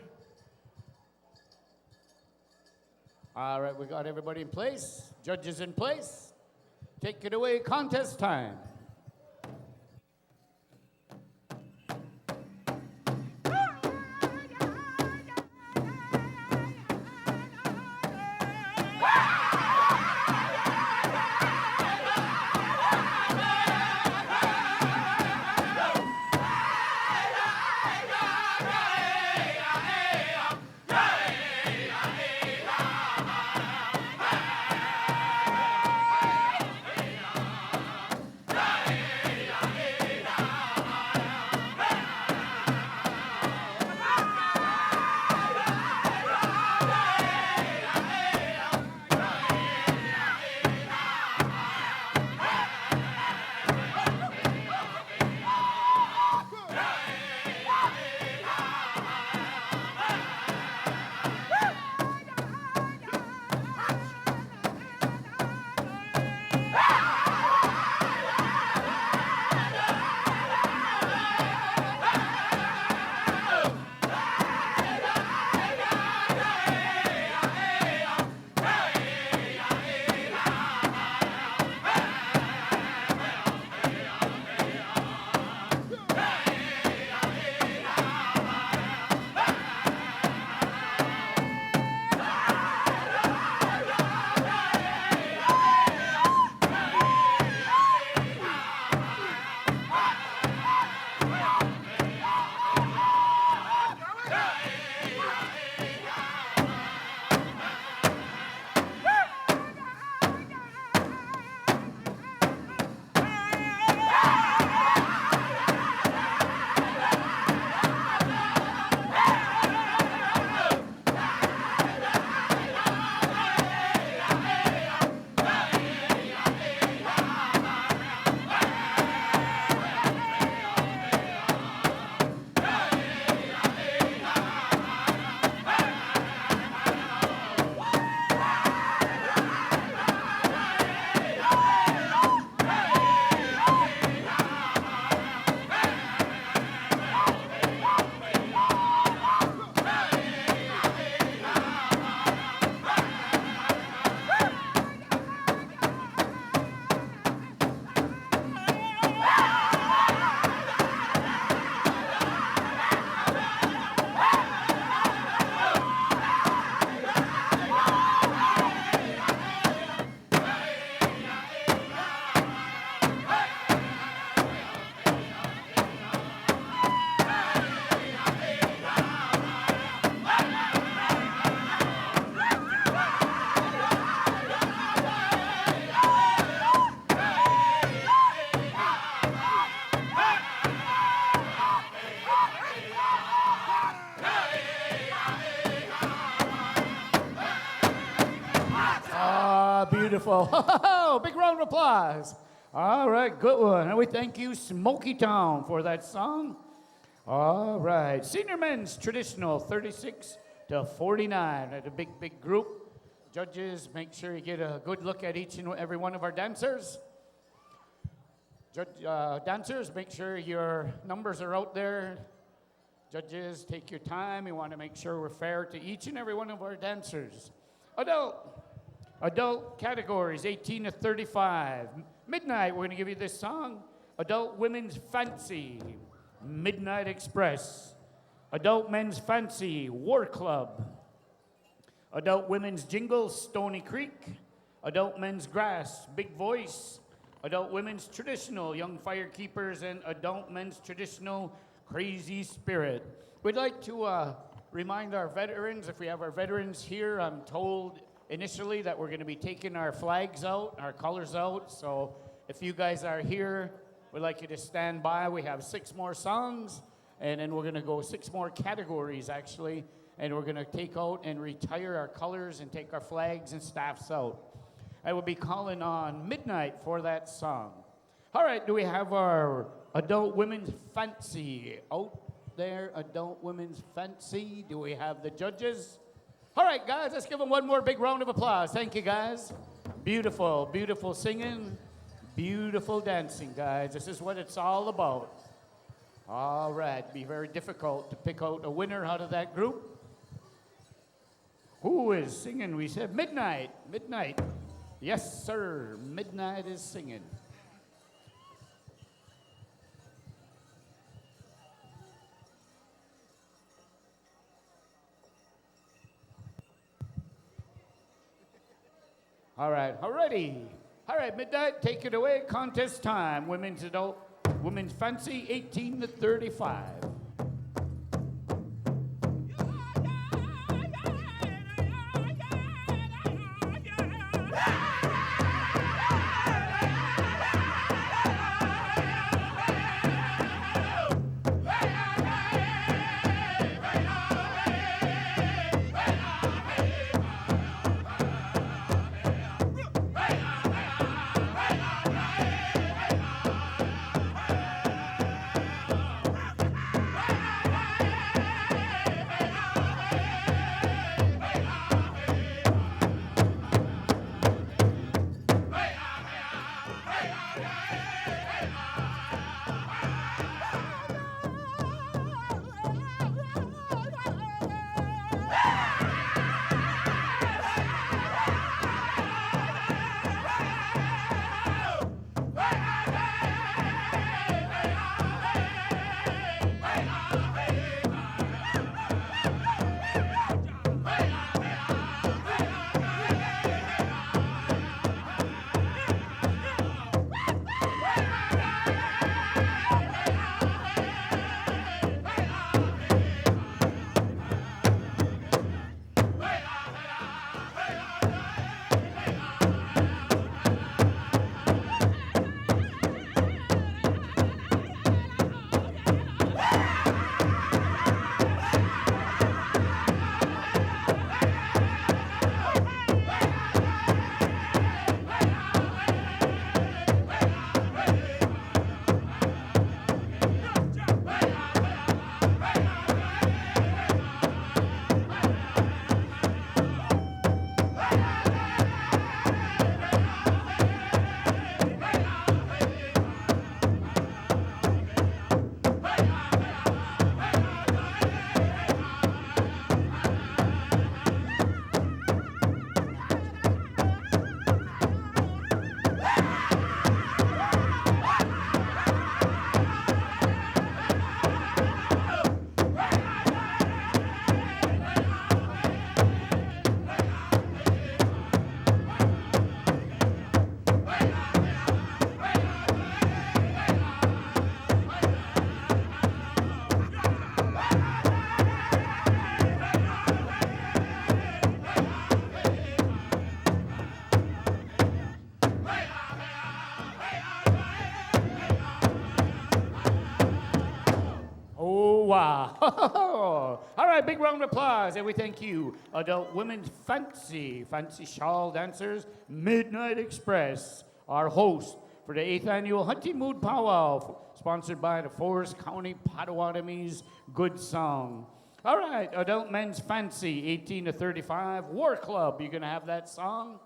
All right, we got everybody in place. Judges in place. Take it away, contest time. Beautiful. Big round of applause. All right, good one. And we thank you, Smoky Town, for that song. All right. Senior men's traditional, 36 to 49. At a big, big group. Judges, make sure you get a good look at each and every one of our dancers. Dancers, make sure your numbers are out there. Judges, take your time. We want to make sure we're fair to each and every one of our dancers. Adult categories, 18 to 35. Midnight, we're going to give you this song, Adult Women's Fancy, Midnight Express. Adult Men's Fancy, War Club. Adult Women's Jingle, Stony Creek. Adult Men's Grass, Big Voice. Adult Women's Traditional, Young Firekeepers. And Adult Men's Traditional, Crazy Spirit. We'd like to remind our veterans, if we have our veterans here, I'm told initially that we're going to be taking our flags out, our colors out. So if you guys are here, we'd like you to stand by. We have 6 more songs, and then we're going to go 6 more categories, actually. And we're going to take out and retire our colors and take our flags and staffs out. I will be calling on Midnight for that song. All right, do we have our Adult Women's Fancy out there? Adult Women's Fancy. Do we have the judges? All right, guys, let's give them one more big round of applause. Thank you, guys. Beautiful, beautiful singing, beautiful dancing, guys. This is what it's all about. All right, be very difficult to pick out a winner out of that group. Who is singing? We said Midnight. Midnight. Yes, sir. Midnight is singing. All right, already. All right, Midnight, take it away. Contest time. Women's Fancy, 18 to 35. Wow. All right, big round of applause, and we thank you, Adult Women's Fancy Shawl Dancers, Midnight Express, our host for the 8th Annual Hunting Mood Powwow, sponsored by the Forest County Potawatomis Good Song. All right, Adult Men's Fancy, 18 to 35, War Club, you gonna have that song?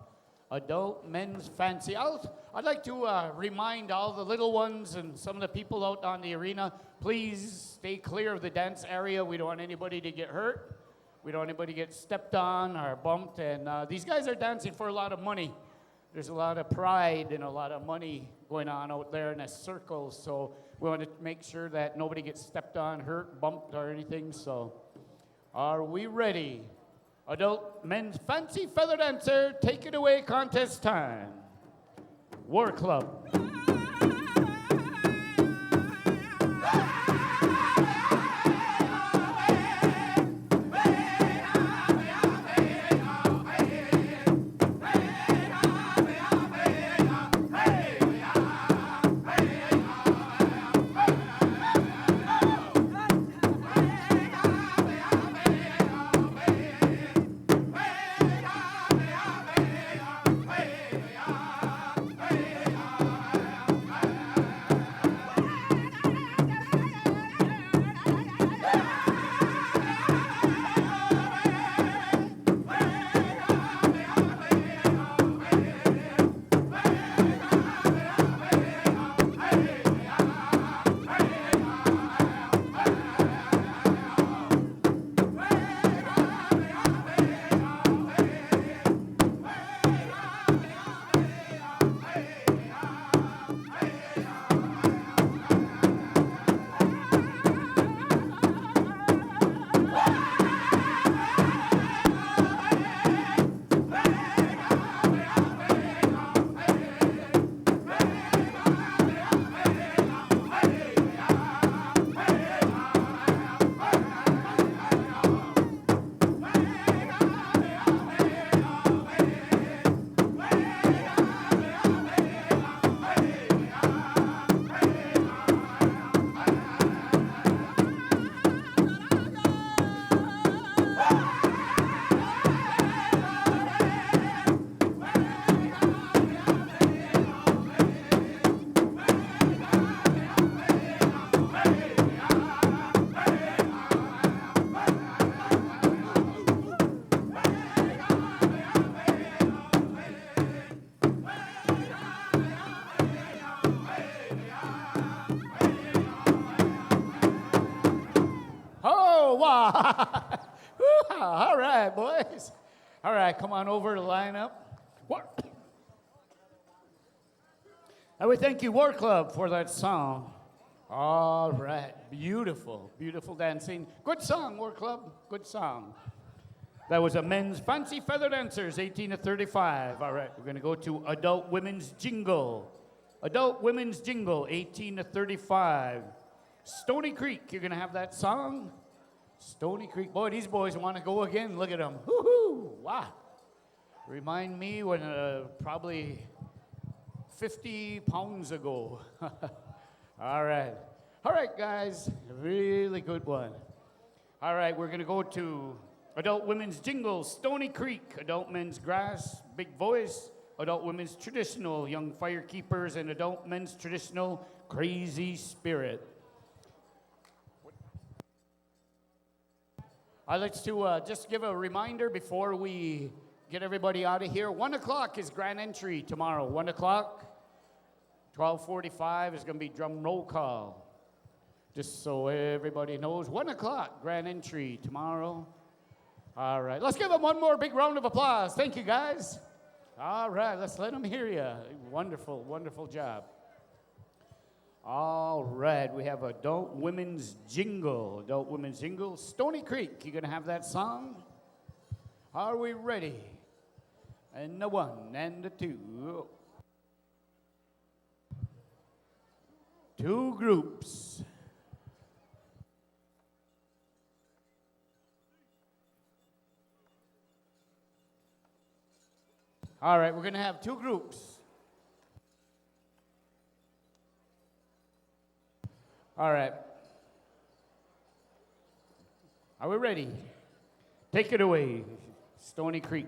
Adult Men's Fancy. I'd like to remind all the little ones and some of the people out on the arena, please stay clear of the dance area. We don't want anybody to get hurt. We don't want anybody to get stepped on or bumped. And these guys are dancing for a lot of money. there's a lot of pride and a lot of money going on out there in a circle. So we want to make sure that nobody gets stepped on, hurt, bumped, or anything. So are we ready? Adult men's fancy feather dancer, take it away, contest time. War Club. All right, boys. All right, come on over to line up. What? I would thank you, War Club, for that song. All right, beautiful, beautiful dancing. Good song, War Club, good song. That was a men's fancy feather dancers, 18 to 35. All right, we're going to go to adult women's jingle. Adult women's jingle, 18 to 35. Stony Creek, you're going to have that song? Stony Creek. Boy, these boys want to go again. Look at them. Woo-hoo. Wow. Remind me when probably 50 pounds ago. All right. All right, guys. Really good one. All right, we're going to go to adult women's jingle, Stony Creek. Adult men's grass, big voice. Adult women's traditional, young firekeepers. And adult men's traditional, crazy spirit. I'd like to just give a reminder before we get everybody out of here. 1 o'clock is grand entry tomorrow. 1 o'clock, 12:45 is going to be drum roll call. Just so everybody knows, 1 o'clock, grand entry tomorrow. All right, let's give them one more big round of applause. Thank you, guys. All right, let's let them hear you. Wonderful, wonderful job. All right, we have adult women's jingle. Adult women's jingle, Stony Creek. You gonna have that song? Are we ready? And the 1 and the 2. 2 groups. All right, we're gonna have 2 groups. All right. Are we ready? Take it away, Stony Creek.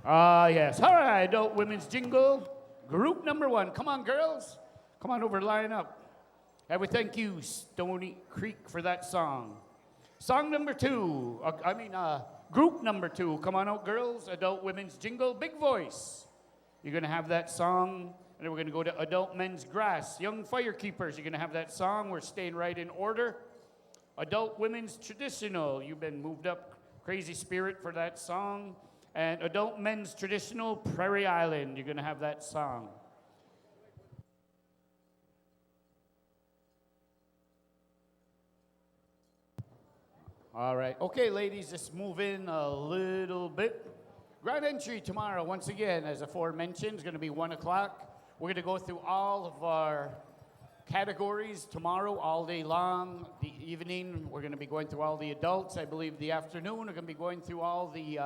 Ah, yes. All right, adult women's jingle. Group number 1. Come on, girls. Come on over, line up. And we thank you, Stony Creek, for that song. Song number 2. Group number 2. Come on out, girls. Adult women's jingle. Big voice. You're going to have that song. And then we're going to go to adult men's grass. Young firekeepers. You're going to have that song. We're staying right in order. Adult women's traditional. You've been moved up. Crazy Spirit for that song. And adult men's traditional, Prairie Island. You're going to have that song. All right. Okay, ladies, just move in a little bit. Grand entry tomorrow, once again, as aforementioned, is going to be 1 o'clock. We're going to go through all of our categories tomorrow, all day long. The evening, we're going to be going through all the adults. I believe the afternoon, we're going to be going through all the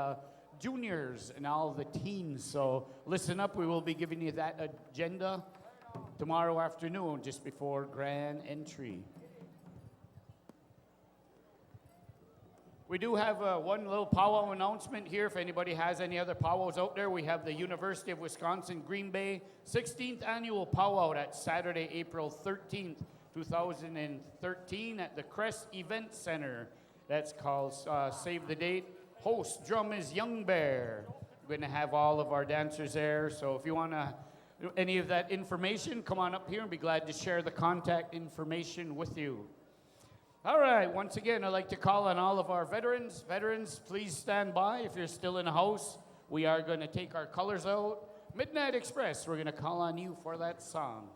juniors and all the teens. So listen up, we will be giving you that agenda tomorrow afternoon, just before grand entry. We do have one little powwow announcement here. If anybody has any other powwows out there, we have the University of Wisconsin Green Bay 16th Annual Powwow. That's Saturday, April 13th, 2013 at the Crest Event Center. That's called Save the Date. Host drum is Young Bear. We're going to have all of our dancers there. So if you want any of that information, come on up here and be glad to share the contact information with you. All right, once again, I'd like to call on all of our veterans. Veterans, please stand by if you're still in the house. We are going to take our colors out. Midnight Express, we're going to call on you for that song.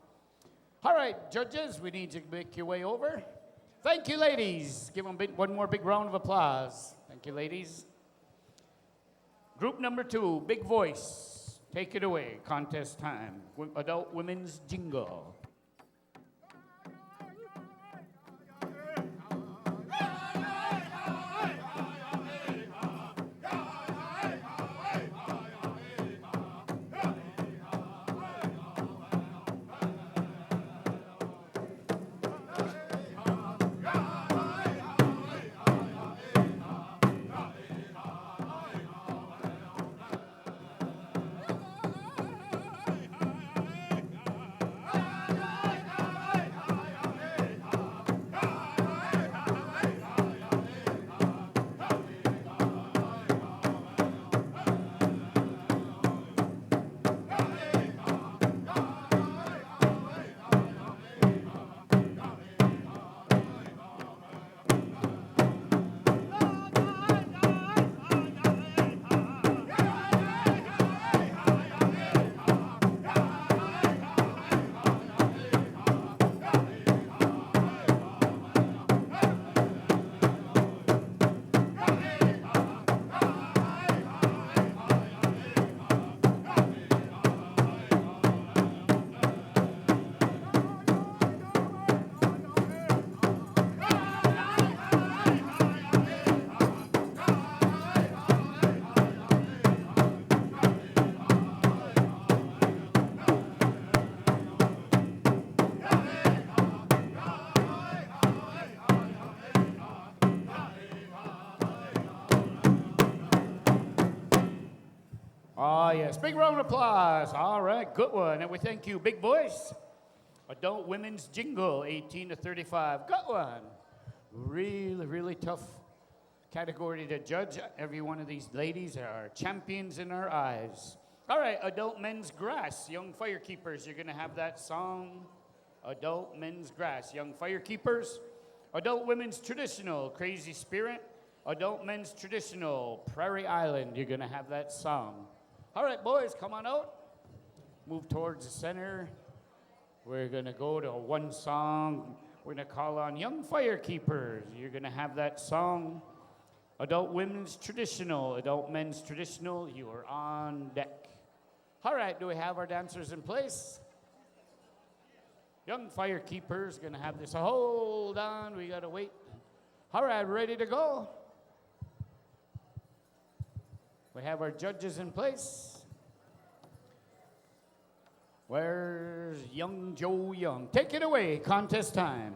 All right, judges, we need to make your way over. Thank you, ladies. Give them one more big round of applause. Thank you, ladies. Group number 2, Big Voice. Take it away, contest time. Adult women's jingle. Ah, yes. Big round of applause. All right, good one. And we thank you, Big Voice. Adult women's jingle, 18 to 35. Got one. Really, really tough category to judge. Every one of these ladies are champions in our eyes. All right, adult men's grass. Young firekeepers, you're going to have that song. Adult men's grass. Young firekeepers. Adult women's traditional, Crazy Spirit. Adult men's traditional, Prairie Island. You're going to have that song. All right, boys, come on out. Move towards the center. We're going to go to one song. We're going to call on Young Firekeepers. You're going to have that song. Adult women's traditional, adult men's traditional. You are on deck. All right, do we have our dancers in place? Young Firekeepers going to have this. Hold on, we got to wait. All right, ready to go? We have our judges in place. Where's young Joe Young? Take it away, contest time.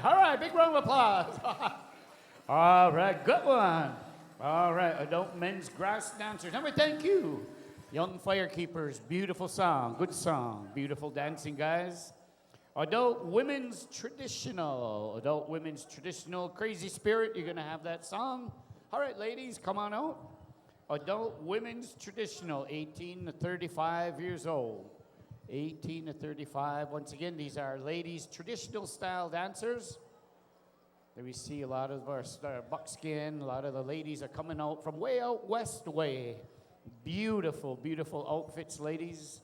All right, big round of applause. All right, good one. All right, adult men's grass dancers. Number, thank you. Young Firekeepers, beautiful song, good song, beautiful dancing, guys. Adult women's traditional, Crazy Spirit, you're gonna have that song. All right, ladies, come on out. Adult women's traditional, 18 to 35 years old. 18 to 35. Once again, these are ladies' traditional style dancers. There we see a lot of our buckskin, a lot of the ladies are coming out from way out west way. Beautiful, beautiful outfits, ladies.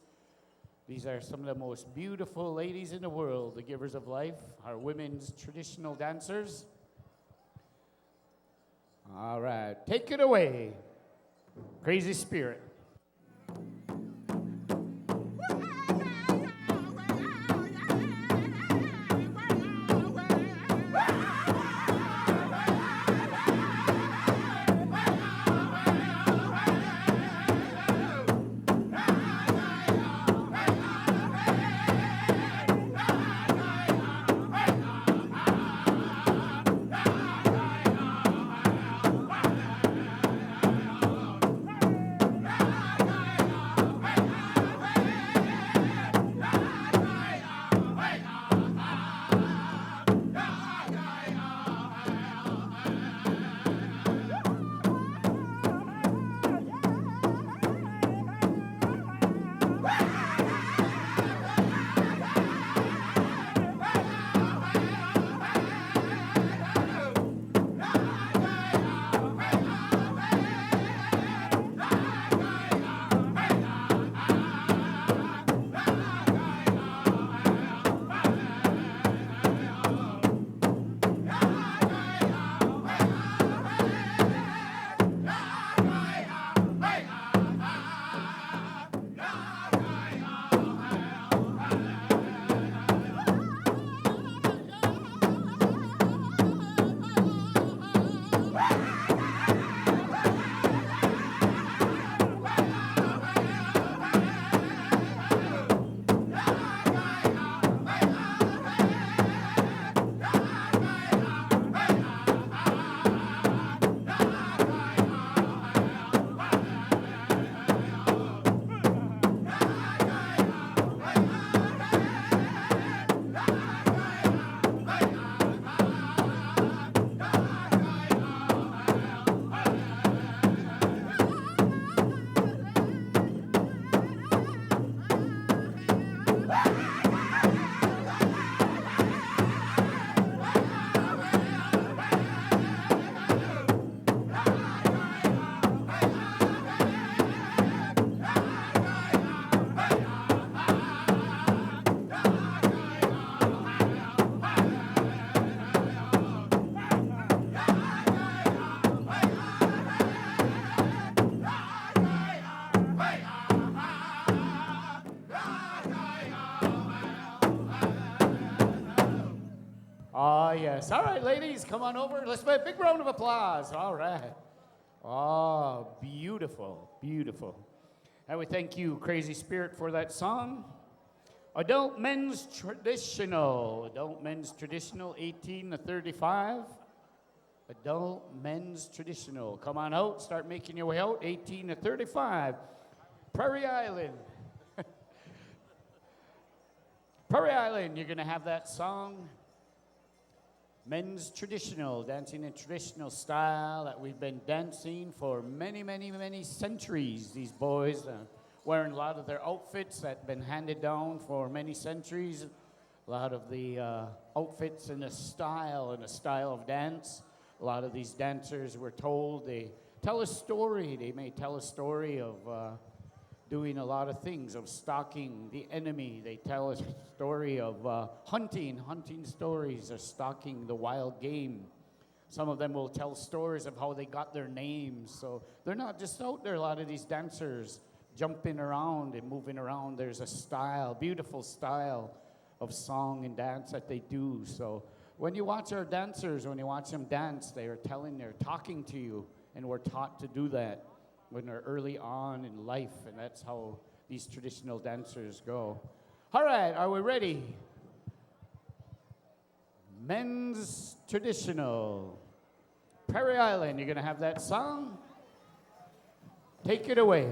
These are some of the most beautiful ladies in the world, the givers of life, our women's traditional dancers. All right, take it away, Crazy Spirit. Oh, yes. All right, ladies, come on over. Let's make a big round of applause. All right. Oh, beautiful, beautiful. And we thank you, Crazy Spirit, for that song. Adult men's traditional, 18 to 35. Adult men's traditional. Come on out, start making your way out, 18 to 35. Prairie Island. Prairie Island, you're going to have that song. Men's traditional, dancing in traditional style that we've been dancing for many, many, many centuries. These boys wearing a lot of their outfits that have been handed down for many centuries. A lot of the outfits and the style of dance. A lot of these dancers were told they tell a story. They may tell a story of doing a lot of things, of stalking the enemy. They tell a story of hunting stories, or stalking the wild game. Some of them will tell stories of how they got their names. So they're not just out there, a lot of these dancers, jumping around and moving around. There's a style, beautiful style of song and dance that they do. So when you watch our dancers, when you watch them dance, they're talking to you, and we're taught to do that when they're early on in life, and that's how these traditional dancers go. All right, are we ready? Men's traditional. Prairie Island, you're going to have that song? Take it away.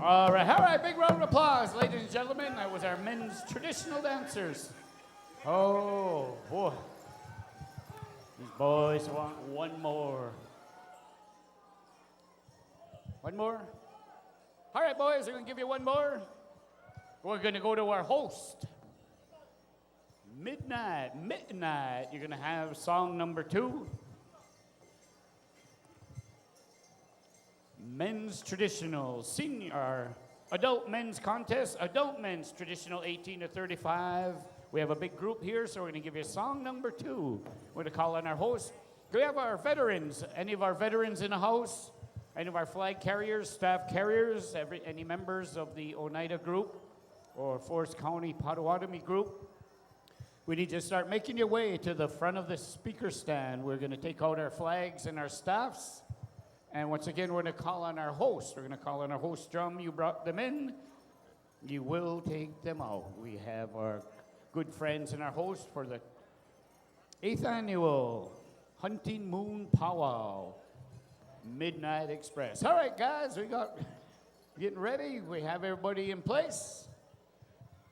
All right, big round of applause, ladies and gentlemen. That was our men's traditional dancers. Oh, boy. These boys want one more. One more? All right, boys, we're going to give you one more. We're going to go to our host. Midnight. You're going to have song number 2. Men's traditional senior adult men's contest, adult men's traditional 18 to 35. We have a big group here, so we're going to give you song number 2. We're going to call on our host. Do we have our veterans? Any of our veterans in the house? Any of our flag carriers, staff carriers, any members of the Oneida group or Forest County Potawatomi group? We need to start making your way to the front of the speaker stand. We're going to take out our flags and our staffs. And once again, we're going to call on our host. We're going to call on our host drum. You brought them in. You will take them out. We have our good friends and our host for the 8th annual Hunting Moon Powwow Midnight Express. All right, guys, we got getting ready. We have everybody in place.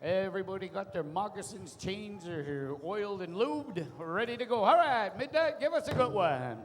Everybody got their moccasins changed or oiled and lubed. We're ready to go. All right, Midnight, give us a good one.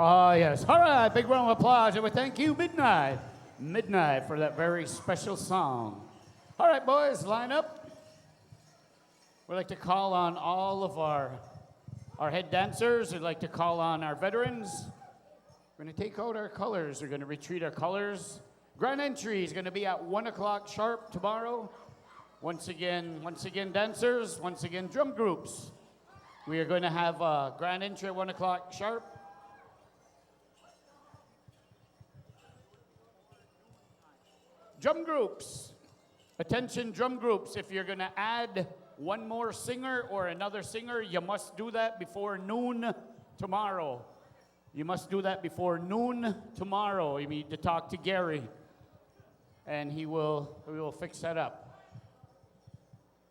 Oh, yes. All right, big round of applause. And we thank you, Midnight. Midnight, for that very special song. All right, boys, line up. We'd like to call on all of our head dancers. We'd like to call on our veterans. We're going to take out our colors. We're going to retreat our colors. Grand entry is going to be at 1 o'clock sharp tomorrow. Once again, dancers. Once again, drum groups. We are going to have a grand entry at 1 o'clock sharp. Drum groups. Attention, drum groups. If you're going to add one more singer or another singer, you must do that before noon tomorrow. You must do that before noon tomorrow. You need to talk to Gary, and we will fix that up.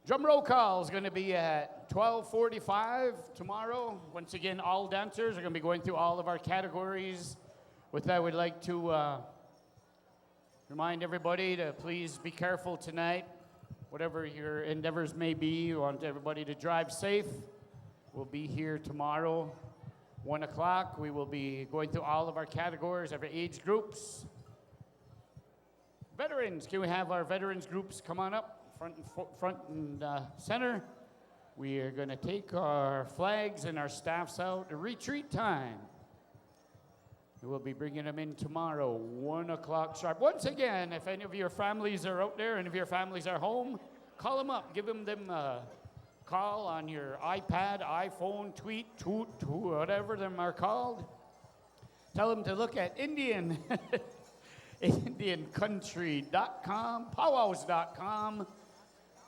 Drum roll call is going to be at 12:45 tomorrow. Once again, all dancers are going to be going through all of our categories. With that, we'd like to remind everybody to please be careful tonight. Whatever your endeavors may be, we want everybody to drive safe. We'll be here tomorrow, 1 o'clock. We will be going through all of our categories, every age groups. Veterans, can we have our veterans groups come on up, front and center? We are going to take our flags and our staffs out to retreat time. We'll be bringing them in tomorrow, 1 o'clock sharp. Once again, if any of your families are out there, and if your families are home, call them up. Give them a call on your iPad, iPhone, tweet, toot, whatever them are called. Tell them to look at IndianCountry.com, PowWows.com.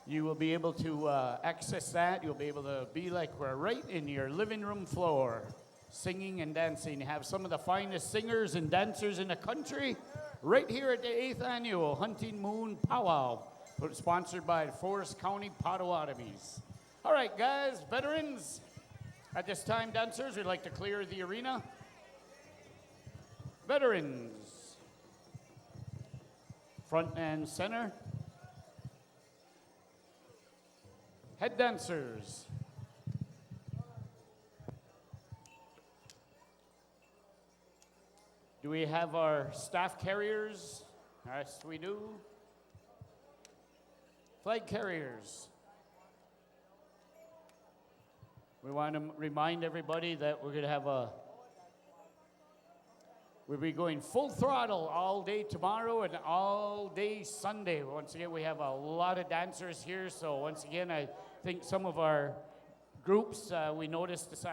You will be able to access that. You'll be able to be like we're right in your living room floor, singing and dancing. Have some of the finest singers and dancers in the country right here at the 8th Annual Hunting Moon Powwow, sponsored by Forest County Potawatomis. All right, guys, veterans, at this time, dancers, we'd like to clear the arena. Veterans, front and center. Head dancers. Do we have our staff carriers? Yes, we do. Flag carriers. We want to remind everybody that we're going to have we'll be going full throttle all day tomorrow and all day Sunday. Once again, we have a lot of dancers here, so once again, I think some of our groups, we noticed this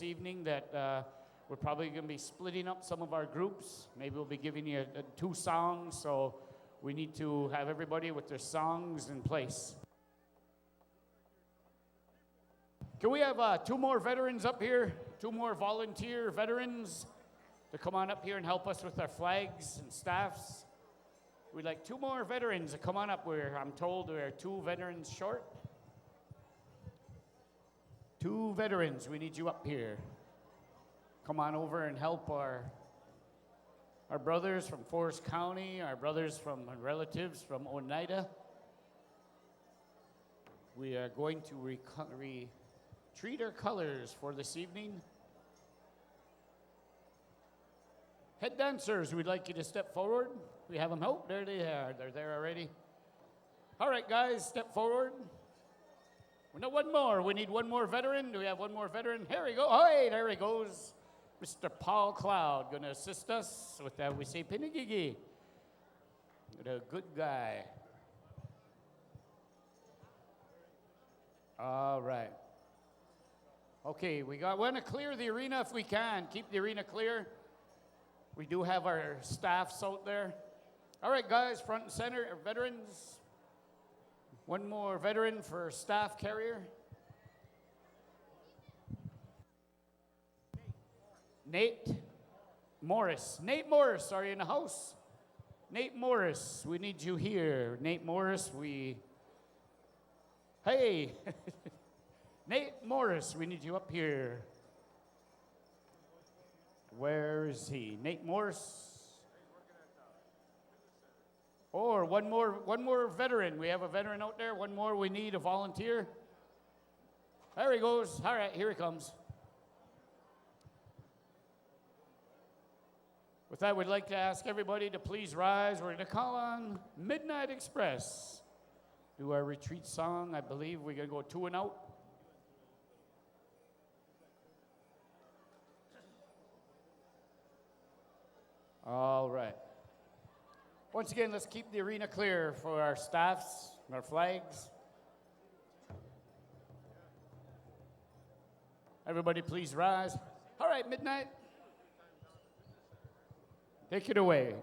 evening, that we're probably going to be splitting up some of our groups. Maybe we'll be giving you 2 songs, so we need to have everybody with their songs in place. Can we have 2 more veterans up here? 2 more volunteer veterans to come on up here and help us with our flags and staffs. We'd like 2 more veterans to come on up. I'm told we're 2 veterans short. 2 veterans, we need you up here. Come on over and help our brothers from Forest County, our brothers from relatives from Oneida. We are going to retreat our colors for this evening. Head dancers, we'd like you to step forward. We have them. Oh, there they are. They're there already. All right, guys, step forward. We need one more. We need one more veteran. Do we have one more veteran? Here we go. Oh, hey, there he goes. Mr. Paul Cloud going to assist us with that. We say Pinigigi. The good guy. All right. Okay, we want to clear the arena if we can. Keep the arena clear. We do have our staffs out there. All right, guys, front and center, veterans. One more veteran for staff carrier. Nate Morris. Nate Morris, are you in the house? Nate Morris, we need you here. Nate Morris, Hey! Nate Morris, we need you up here. Where is he? Nate Morris? Or one more veteran. We have a veteran out there. One more, we need a volunteer. There he goes. All right, here he comes. that, we'd like to ask everybody to please rise. We're going to call on Midnight Express. Do our retreat song. I believe we're going to go 2 and out. All right. Once again, let's keep the arena clear for our staffs and our flags. Everybody please rise. All right, Midnight. Take it away.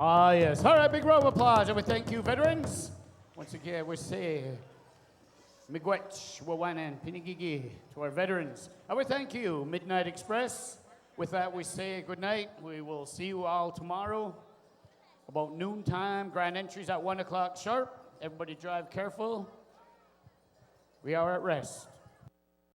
Ah, yes. All right, big round of applause, and we thank you, veterans. Once again, we say, Miigwech, Wawanan, Pinigigi, to our veterans. And we thank you, Midnight Express. With that, we say good night. We will see you all tomorrow, about noontime. Grand entries at 1 o'clock sharp. Everybody drive careful. We are at rest.